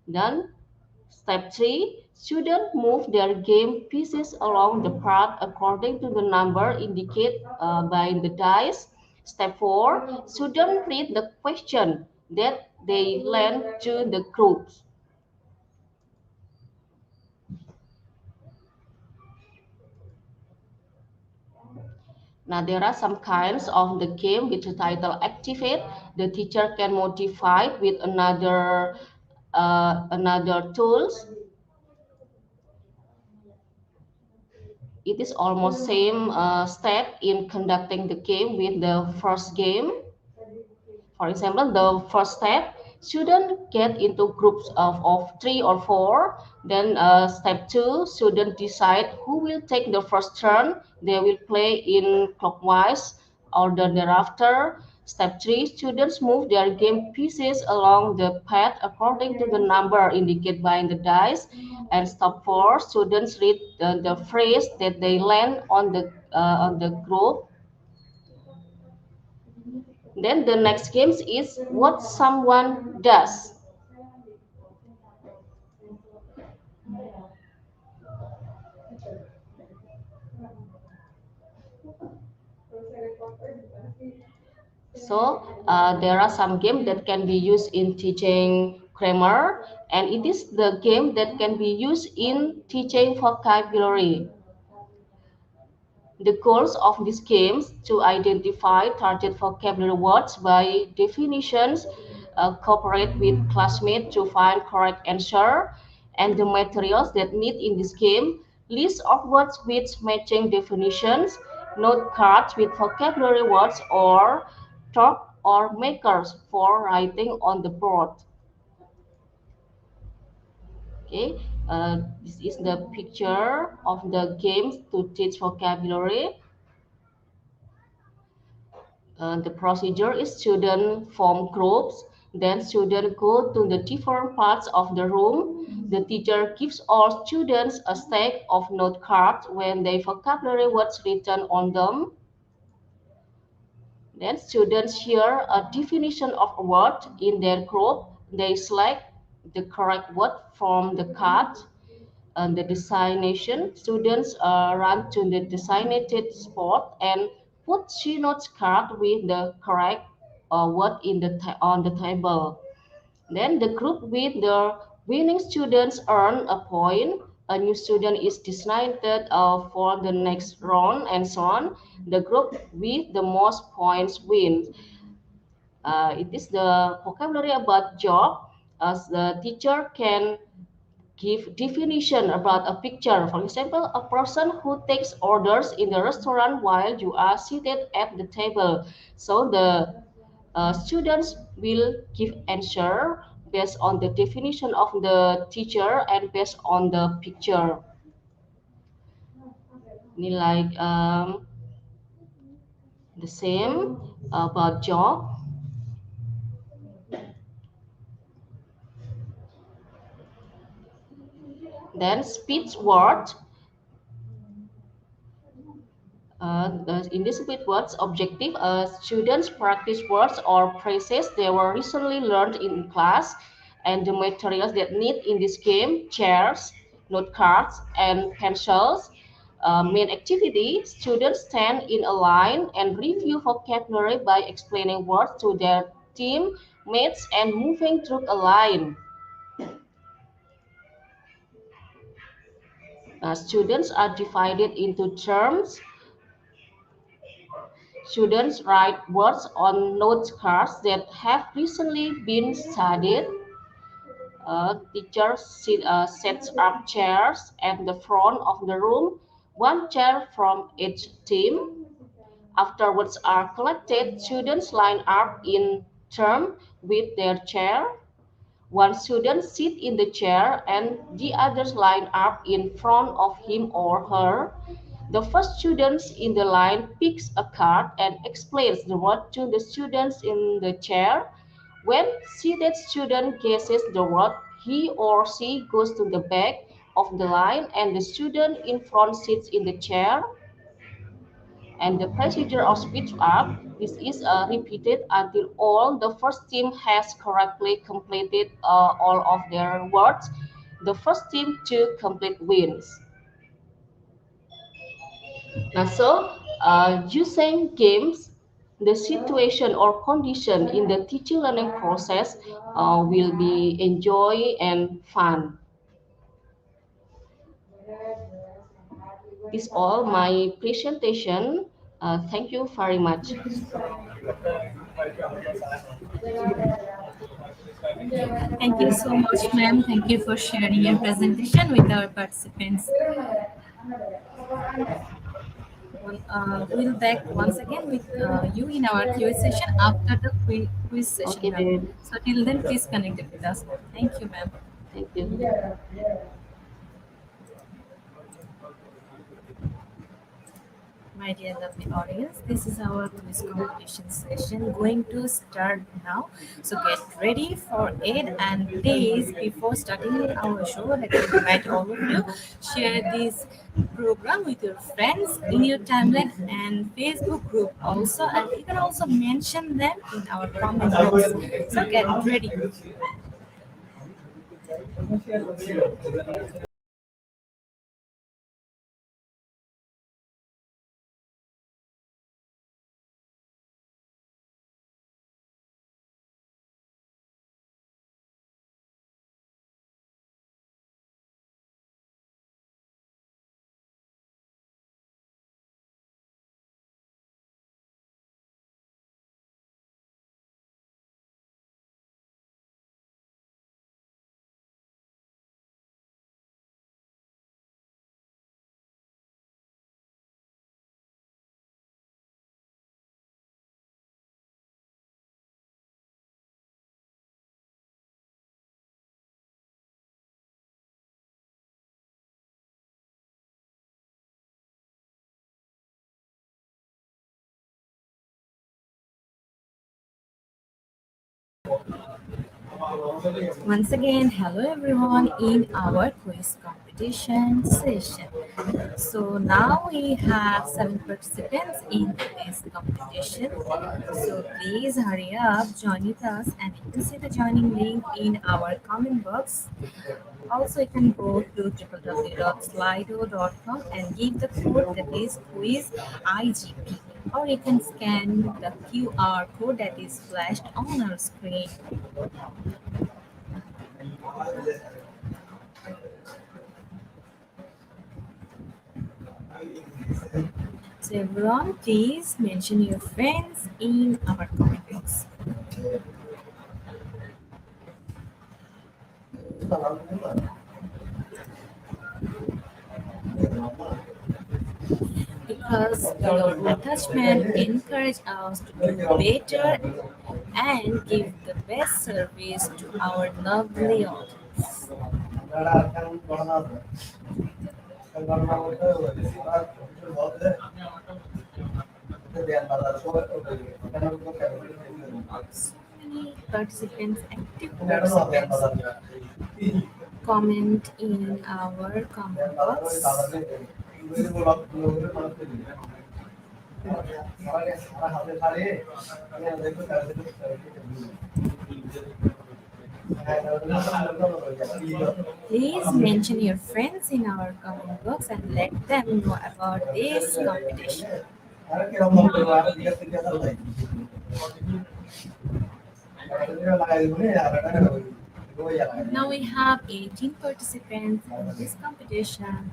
Then step 3, students move their game pieces along the path according to the number indicated by the dice. Step 4, students read the question that they lend to the groups. Now there are some kinds of the game with the title Activate. The teacher can modify it with another tools. It is almost same step in conducting the game with the first game. For example, the first step, students get into groups of three or four. Then step two, students decide who will take the first turn. They will play in clockwise order thereafter. Step three, students move their game pieces along the path according to the number indicated by the dice. And step four, students read the phrase that they land on the group. Then the next game is what someone does. So there are some games that can be used in teaching grammar, and it is the game that can be used in teaching vocabulary. The goals of these games to identify target vocabulary words by definitions, cooperate with classmates to find correct answer, and the materials that need in this game, list of words with matching definitions, note cards with vocabulary words or chalk or markers for writing on the board. Okay, this is the picture of the games to teach vocabulary. The procedure is student form groups, then student go to the different parts of the room. The teacher gives all students a stack of note cards when they vocabulary words written on them. Then students hear a definition of a word in their group. They select the correct word from the card. And the designation, students run to the designated spot and put she notes card with the correct word on the table. Then the group with the winning students earn a point. A new student is designated for the next round and so on. The group with the most points wins. It is the vocabulary about job. As the teacher can give definition about a picture. For example, a person who takes orders in the restaurant while you are seated at the table. So the students will give answer based on the definition of the teacher and based on the picture. Ini like the same about job. Then speech word. In this with words objective, students practice words or phrases they were recently learned in class, and the materials that need in this game: chairs, note cards, and pencils. Main activity: students stand in a line and review vocabulary by explaining words to their team mates and moving through a line. Students are divided into terms. Students write words on note cards that have recently been studied. Teacher sets up chairs at the front of the room, one chair from each team. After words are collected, students line up in turn with their chair. One student sits in the chair and the others line up in front of him or her. The first student in the line picks a card and explains the word to the students in the chair. When seated student guesses the word, he or she goes to the back of the line and the student in front sits in the chair. And the procedure of speech up, this is repeated until all the first team has correctly completed all of their words. The first team to complete wins. Now, using games, the situation or condition in the teaching learning process will be enjoy and fun. This all my presentation. Thank you very much. Thank you so much, ma'am. Thank you for sharing your presentation with our participants. We'll back once again with you in our Q&A session after the quiz session, Okay, ma'am. then. So till then, please connect with us. Thank you, ma'am. Thank you. My dear lovely audience, this is our quiz competition session going to start now. So get ready for it. And please, before starting our show, let me invite all of you share this program with your friends in your timeline and Facebook group also. And you can also mention them in our comment box. So get ready. Once again, hello everyone in our quiz competition session. So now we have 7 participants in this competition. So please hurry up, join with us, and you can see the joining link in our comment box. Also, you can go to www.slido.com and give the code that is quiz IGP, or you can scan the QR code that is flashed on our screen. So everyone, please mention your friends in our comment box. Because your attachment encourage us to do better and give the best service to our lovely audience. So many participants, active participants, comment in our comment box. Please mention your friends in our comment box and let them know about this competition. Now we have 18 participants in this competition.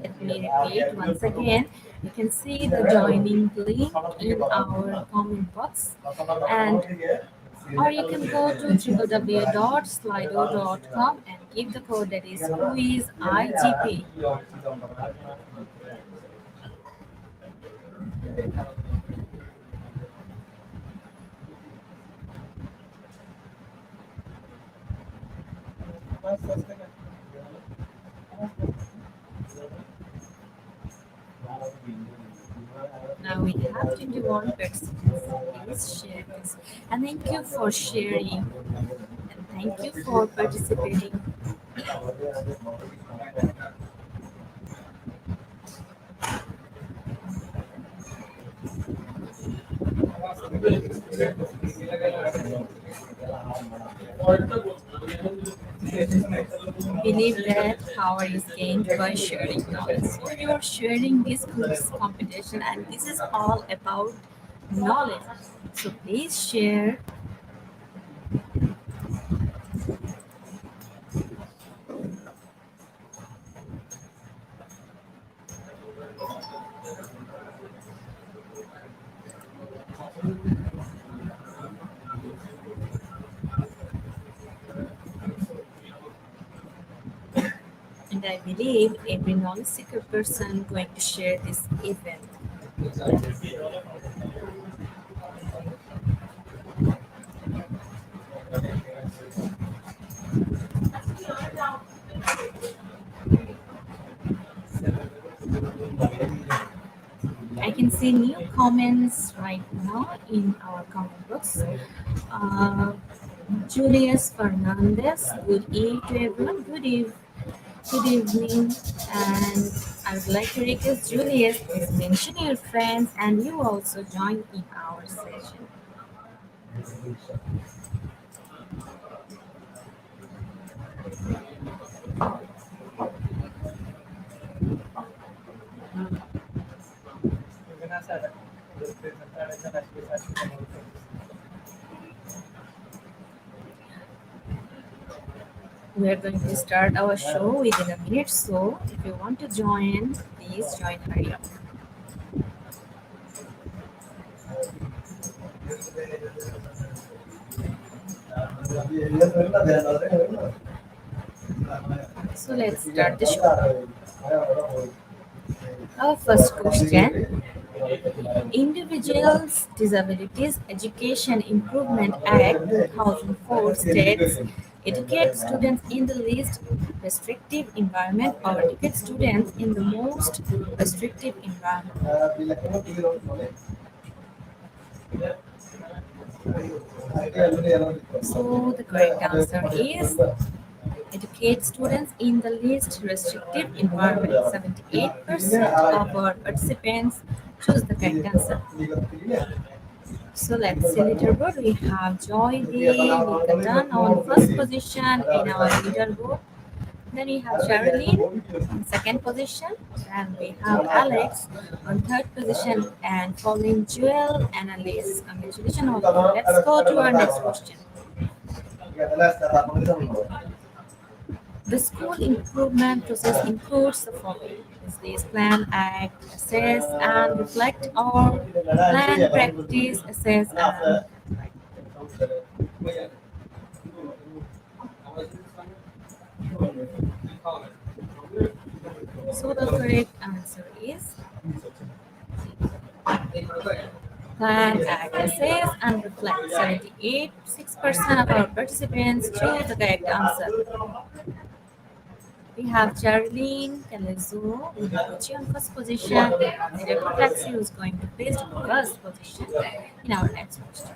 Let me repeat once again. You can see the joining link in our comment box, and or you can go to www.slido.com and give the code that is quiz IGP. Now we have 21 participants. Please share this. And thank you for sharing. And thank you for participating. Believe that power is gained by sharing knowledge. So you're sharing this quiz competition, and this is all about knowledge. So please share. And I believe every knowledge seeker person going to share this event. I can see new comments right now in our comment box. Uh, Julius Fernandez, good evening to everyone. Good evening. And I would like to request Julius, please mention your friends and you also join in our session. We are going to start our show within a minute, so if you want to join, please join hurry up. So let's start the show. Our first question: Individuals' Disabilities Education Improvement Act 2004 states educate students in the least restrictive environment or educate students in the most restrictive environment. So the correct answer is educate students in the least restrictive environment. 78% of our participants choose the correct answer. So let's see leaderboard. We have Joy D. Nikatan on first position in our leaderboard. Then we have Sherilyn on second position. Then we have Alex on third position and following Jewel and Alice. Congratulations all of you. Let's go to our next question. The school improvement process includes the following: is this plan, act, assess, and reflect, or plan, practice, assess, and reflect? So the correct answer is plan, act, assess, and reflect. 78.6% of our participants chose the correct answer. We have Charlene Calazo with Gucci on first position, and Nirepa Taxi who's going to place the first position in our next question.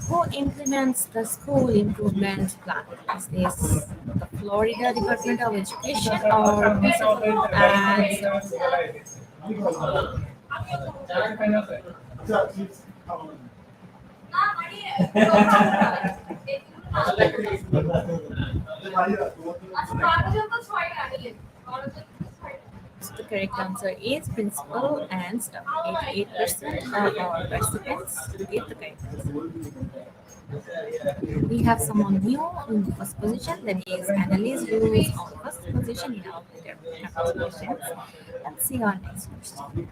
Who implements the school improvement plan? Is this the Florida Department of Education or principal and so the correct answer is principal and staff. 88% of our participants give the correct answer. We have someone new in the first position, that is Annalise Rose on first position in our leader congratulations. Let's see our next question.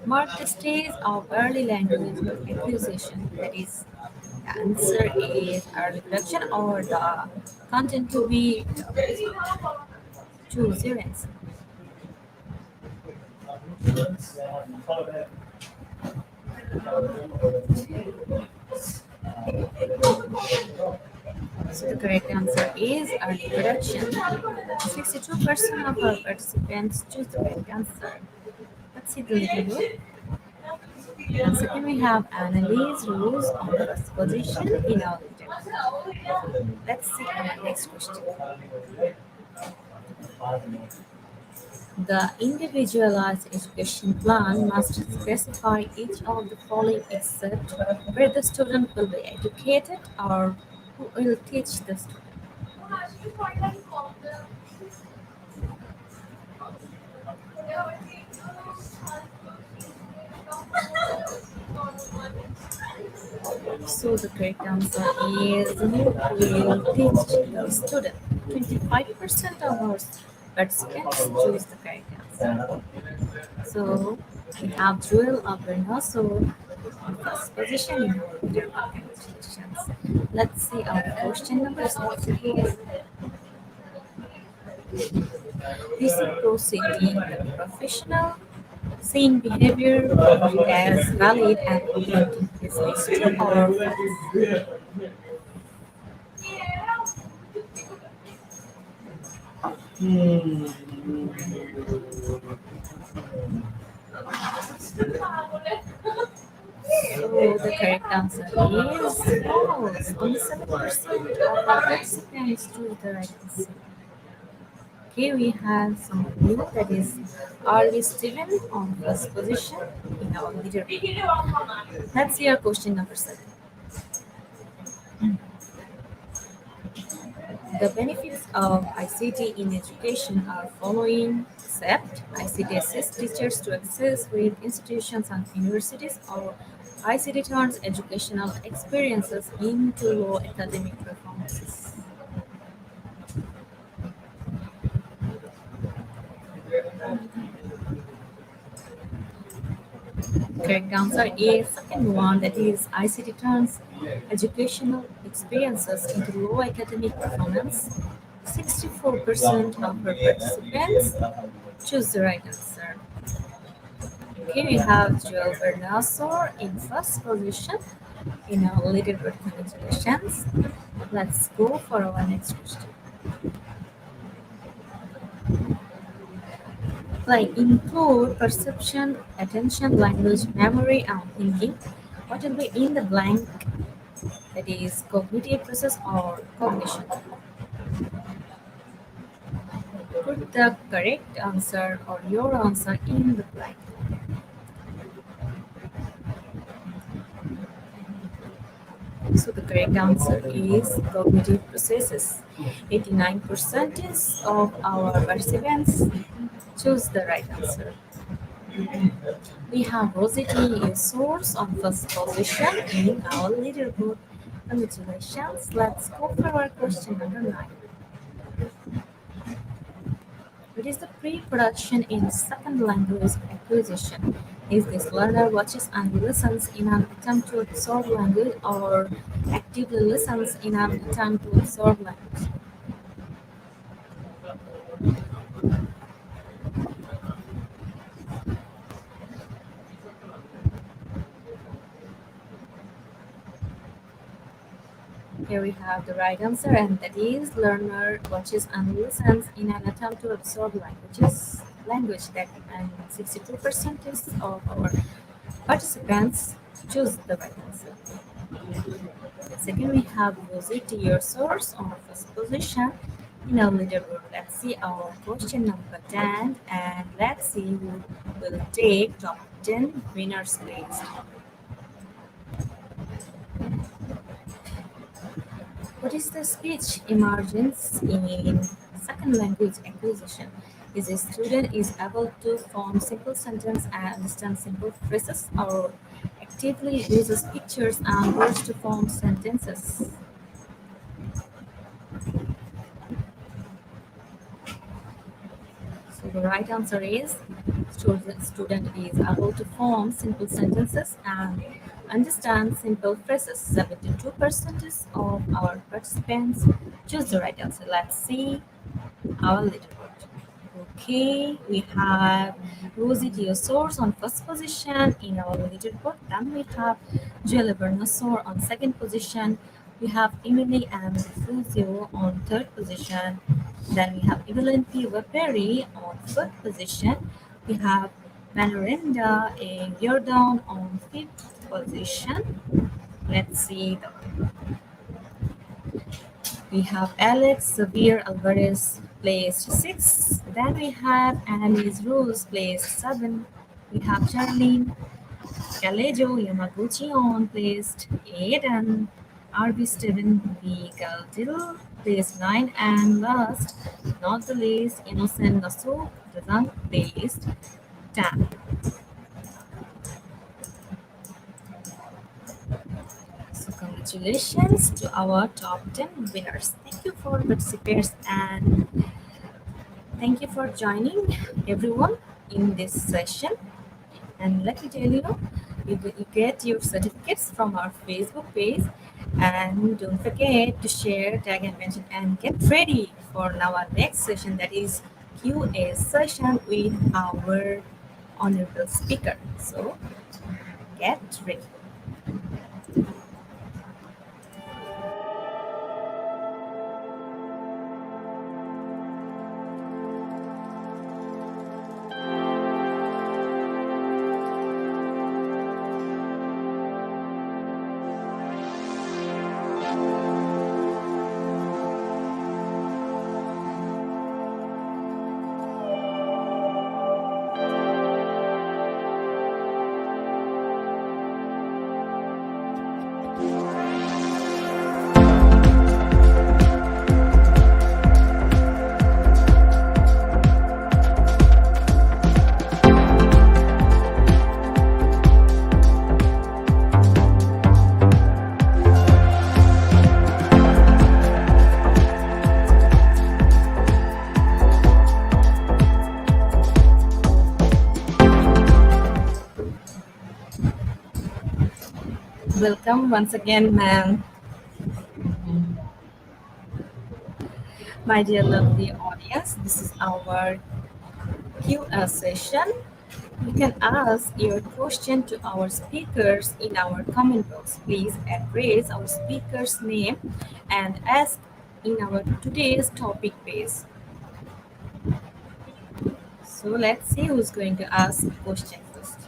Mark the stage of early language acquisition, that is the answer is early production or the content to be choose your answer. So the correct answer is early production. 62% of our participants choose the correct answer. Let's see the leaderboard. And second, we have Annalise Rose on first position in our leaderboard. Let's see our next question. The individualized education plan must specify each of the following except where the student will be educated or who will teach the student. So the correct answer is who will teach the student. 25% of our participants choose the correct answer. So we have Jewel Abernaso on first position in our video. Congratulations. Let's see our question number 6. Reciprocity, the professional seeing behavior as valid and authentic is this true or false? So the correct answer is false. Only 7% of our participants choose the right answer. Okay, we have some new, that is Arlie Steven on first position in our leaderboard. Let's see our question number 7. The benefits of ICT in education are following except ICT assists teachers to access with institutions and universities or ICT turns educational experiences into low academic performances. Correct answer is second one, that is ICT turns educational experiences into low academic performance. 64% of our participants choose the right answer. Okay, we have Joel Bernasor in first position in our leaderboard. Congratulations. Let's go for our next question. Like include perception, attention, language, memory, and thinking. What will be in the blank, that is cognitive process or cognition? Put the correct answer or your answer in the blank. So the correct answer is cognitive processes. 89% of our participants choose the right answer. We have Rosity Source on first position in our leaderboard. Congratulations. Let's go for our question number 9. What is the pre-production in second language acquisition? Is this learner watches and listens in an attempt to absorb language or actively listens in an attempt to absorb language? Here we have the right answer, and that is learner watches and listens in an attempt to absorb language that, and 62% of our participants choose the right answer. Second, we have visit your source on first position in our leaderboard. Let's see our question number 10, and let's see who will take top 10 winners list. What is the speech emergence in second language acquisition? Is a student is able to form simple sentence and understand simple phrases or actively uses pictures and words to form sentences. So the right answer is student is able to form simple sentences and understand simple phrases. 72% of our participants choose the right answer. Let's see our leaderboard. Okay, we have Rosie Diosaurs on first position in our leaderboard. Then we have Joelle Bernasaur on second position. We have Emily M. Fuzio on third position. Then we have Evelyn P. Waperi on fourth position. We have Manorenda A. Jordan on fifth position. Let's see the we have Alex Xavier Alvarez placed 6. Then we have Annalise Rose placed 7. We have Charlene Kalejo Yamaguchi on placed 8. And RB Steven B. Galdil placed 9. And last, not the least, Innocent Nasu Dazan placed 10. So congratulations to our top 10 winners. Thank you for participants and thank you for joining everyone in this session. And let me tell you, you get your certificates from our Facebook page. And don't forget to share, tag, and mention, and get ready for now our next session that is QA session with our honorable speaker. So get ready. Welcome once again, ma'am. My dear lovely audience, this is our Q&A session. You can ask your question to our speakers in our comment box. Please address our speaker's name and ask in our today's topic base. So let's see who's going to ask question first.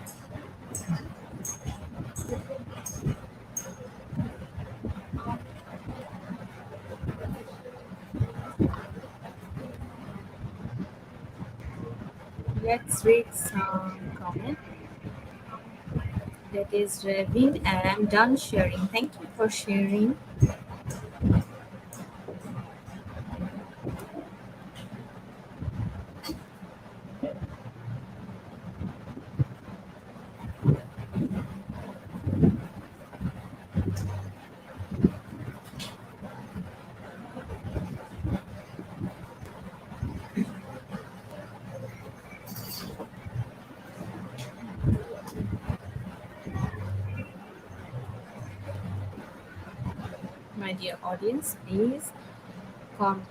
Let's read some comment. That is Revin, and I'm done sharing. Thank you for sharing. My dear audience, please come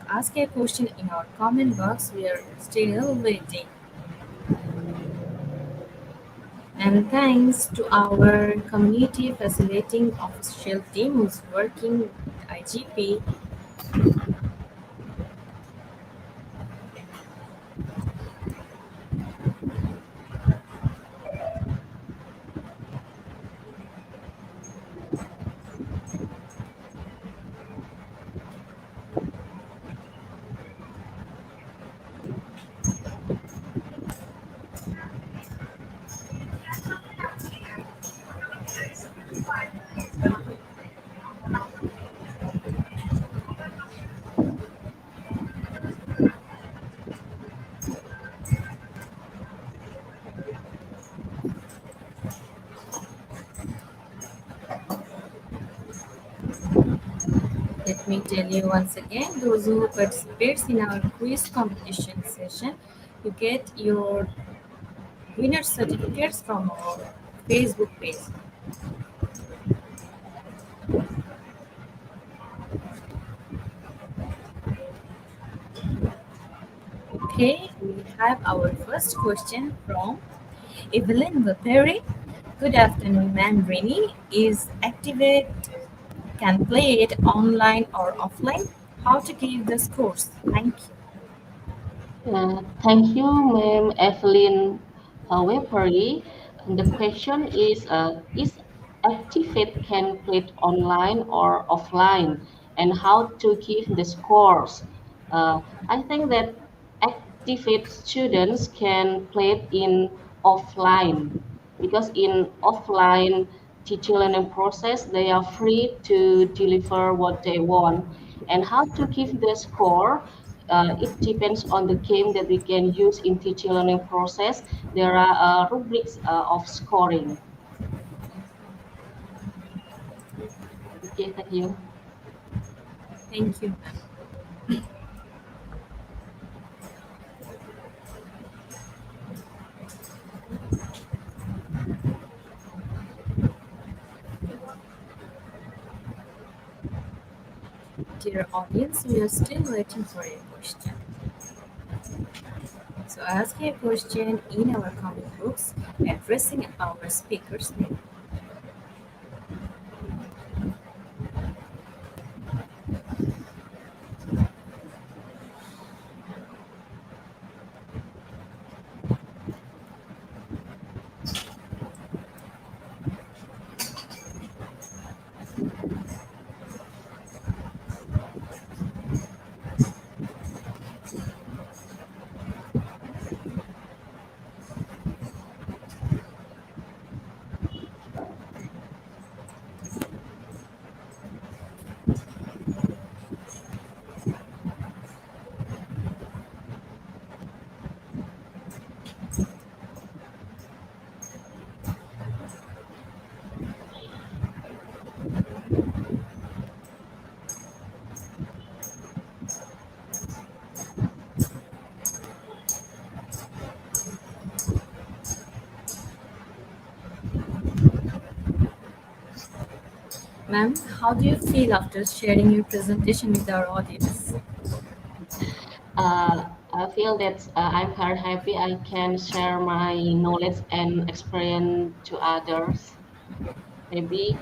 ask a question in our comment box. We are still waiting. And thanks to our community facilitating official team who's working with IGP. tell you once again, those who participates in our quiz competition session, you get your winner certificates from our Facebook page. Okay, we have our first question from Evelyn Vaperi. Good afternoon, ma'am. Rini. Is Activate can play it online or offline? How to give the scores? Thank you. Thank you, Ma'am Evelyn Wepery. And the question is Activate can play it online or offline, and how to give the scores? I think that Activate students can play it in offline because in offline teaching learning process, they are free to deliver what they want. And how to give the score? It depends on the game that we can use in teaching learning process. There are rubrics of scoring. Okay, thank you. Thank you, ma'am. Dear audience, we are still waiting for a question. So ask a question in our comment box addressing our speaker's name. Ma'am, how do you feel after sharing your presentation with our audience? I feel that I'm very happy I can share my knowledge and experience to others. Maybe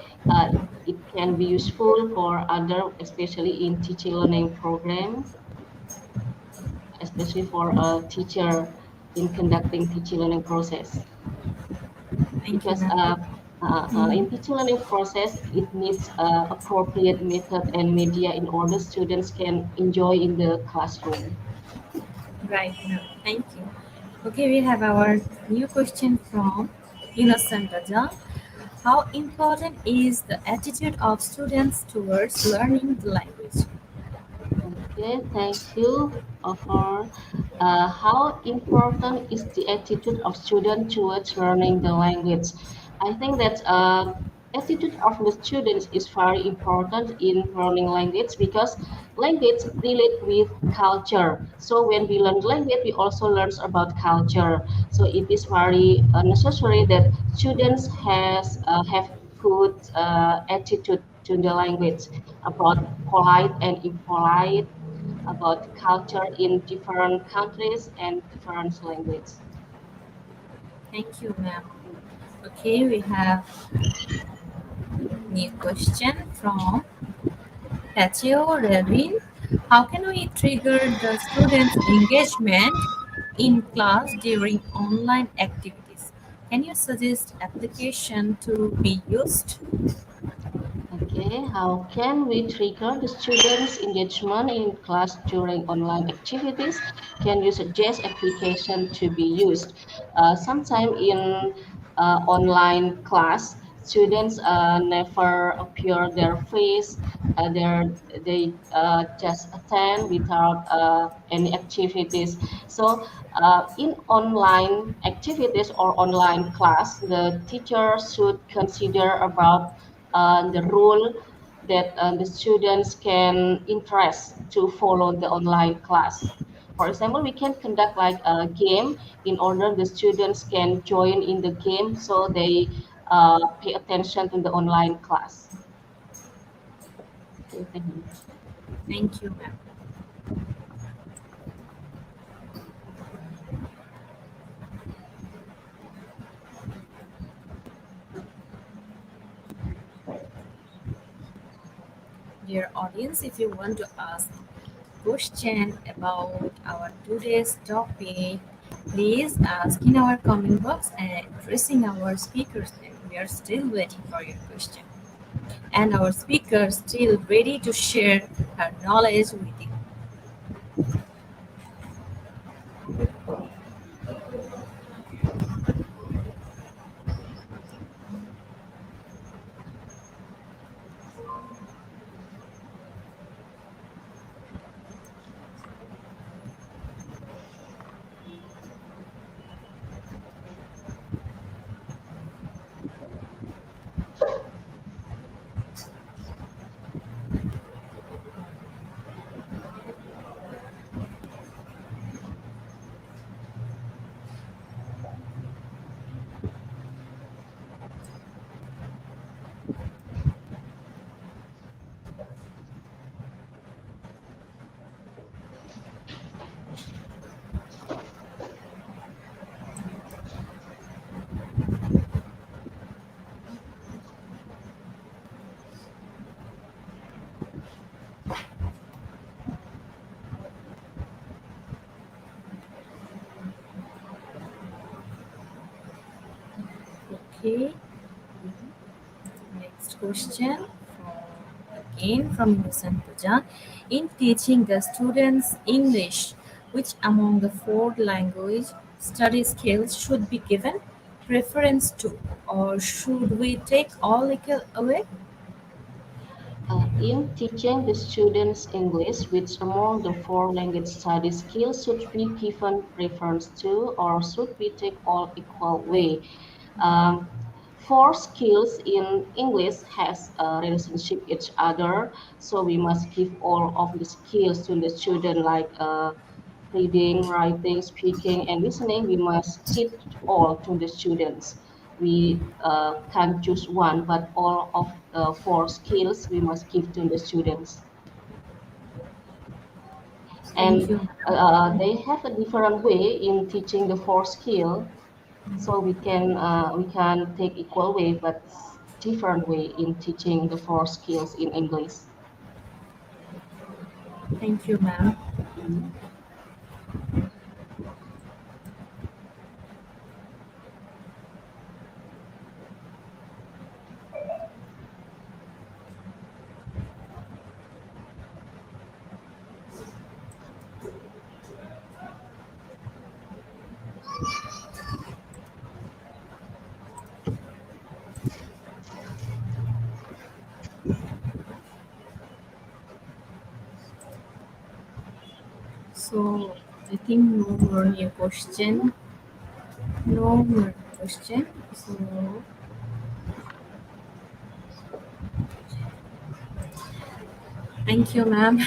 it can be useful for other, especially in teaching learning program, especially for a teacher in conducting teaching learning process. Thank you, Because ma'am. in Mhm. teaching learning process, it needs appropriate method and media in order students can enjoy in the classroom. Right, ma'am. Thank you. Okay, we have our new question from Innocent Raja. How important is the attitude of students towards learning the language? Okay, thank you for how important is the attitude of student towards learning the language. I think that attitude of the students is very important in learning language because language relate with culture. So when we learn language, we also learn about culture. So it is very necessary that students has have good attitude to the language about polite and impolite, about culture in different countries and different languages. Thank you, ma'am. Okay, we have new question from Tatio Revin. How can we trigger the students' engagement in class during online activities? Can you suggest application to be used? Okay, how can we trigger the students' engagement in class during online activities? Can you suggest application to be used? Sometime in online class, students never appear their face. They just attend without any activities. So in online activities or online class, the teacher should consider about the rule that the students can interest to follow the online class. For example, we can conduct like a game in order the students can join in the game so they pay attention to the online class. Okay, thank you. Thank you, ma'am. Dear audience, if you want to ask question about our today's topic, please ask in our comment box and addressing our speakers name. We are still waiting for your question. And our speaker still ready to share her knowledge with you. Okay, next question again from Innocent Puja. In teaching the students English, which among the four language study skills should be given preference to, or should we take all equal away? In teaching the students English, which among the four language study skills should be given preference to, or should we take all equal way? Um, Four skills in English has a relationship each other, so we must give all of the skills to the student, like reading, writing, speaking, and listening. We must teach all to the students. We can't choose one, but all of the four skills we must give to the students. Thank And you. they have a different way in teaching the four skill, so we can take equal way, but different way in teaching the four skills in English. Thank you, ma'am. Mhm. So I think no more new question. No more question. So thank you, ma'am.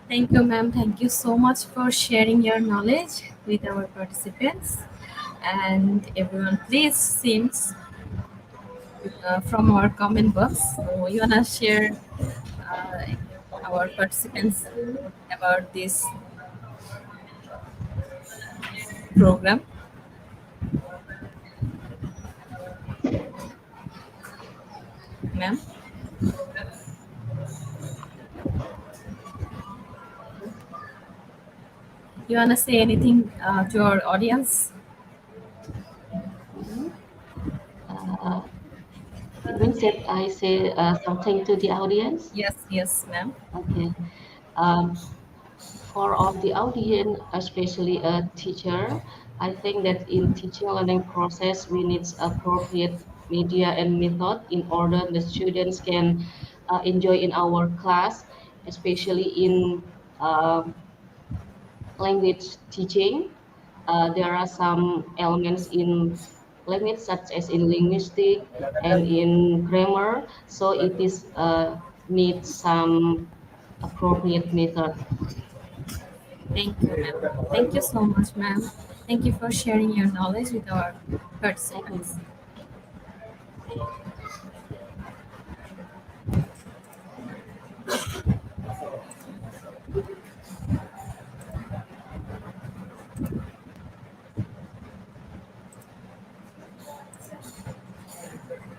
Thank you, ma'am. Thank you so much for sharing your knowledge with our participants. And everyone, please seems from our comment box. So you wanna share uh, our participants about this program, ma'am? You wanna say anything to our audience? Mhm. Uh, it means that I say something to the audience. Yes, yes, ma'am. Okay. Um, for all the audience, especially a teacher, I think that in teaching learning process, we need appropriate media and method in order the students can enjoy in our class, especially in uh, language teaching. There are some elements in language such as in linguistic and in grammar, so it is needs some appropriate method. Thank you, ma'am. Thank you so much, ma'am. Thank you for sharing your knowledge with our Thank participants. you.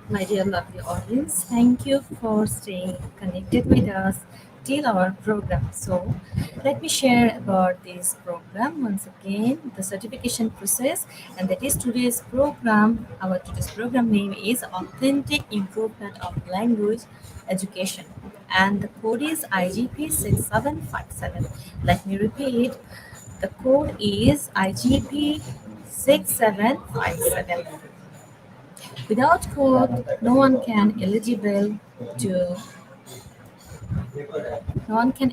My dear lovely audience, thank you for staying connected with us till our program. So, let me share about this program once again, the certification process, and that is today's program. Our today's program name is Authentic Improvement of Language Education, and the code is IGP 6757. Let me repeat, the code is IGP 6757. Without code, to no one can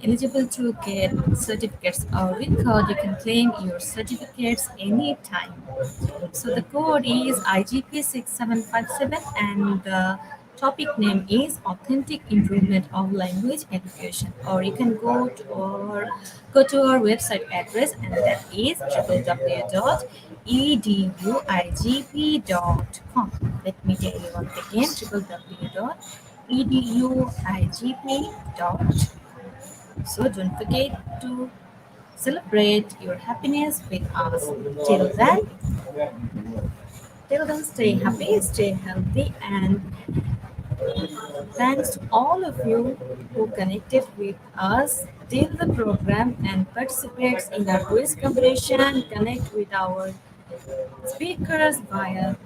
eligible to get certificates, or with code you can claim your certificates anytime. So the code is IGP 6757 and the topic name is Authentic Improvement of Language Education. Or you can go to our website address, and that is www.eduigp.com. Let me tell you once again, www.eduigp.com. So don't forget to celebrate your happiness with us. Till then, stay happy, stay healthy, and thanks to all of you who connected with us till the program and participates in our quiz competition. Connect with our speakers via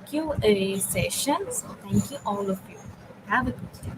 Q&A session. So thank you all of you. Have a good day.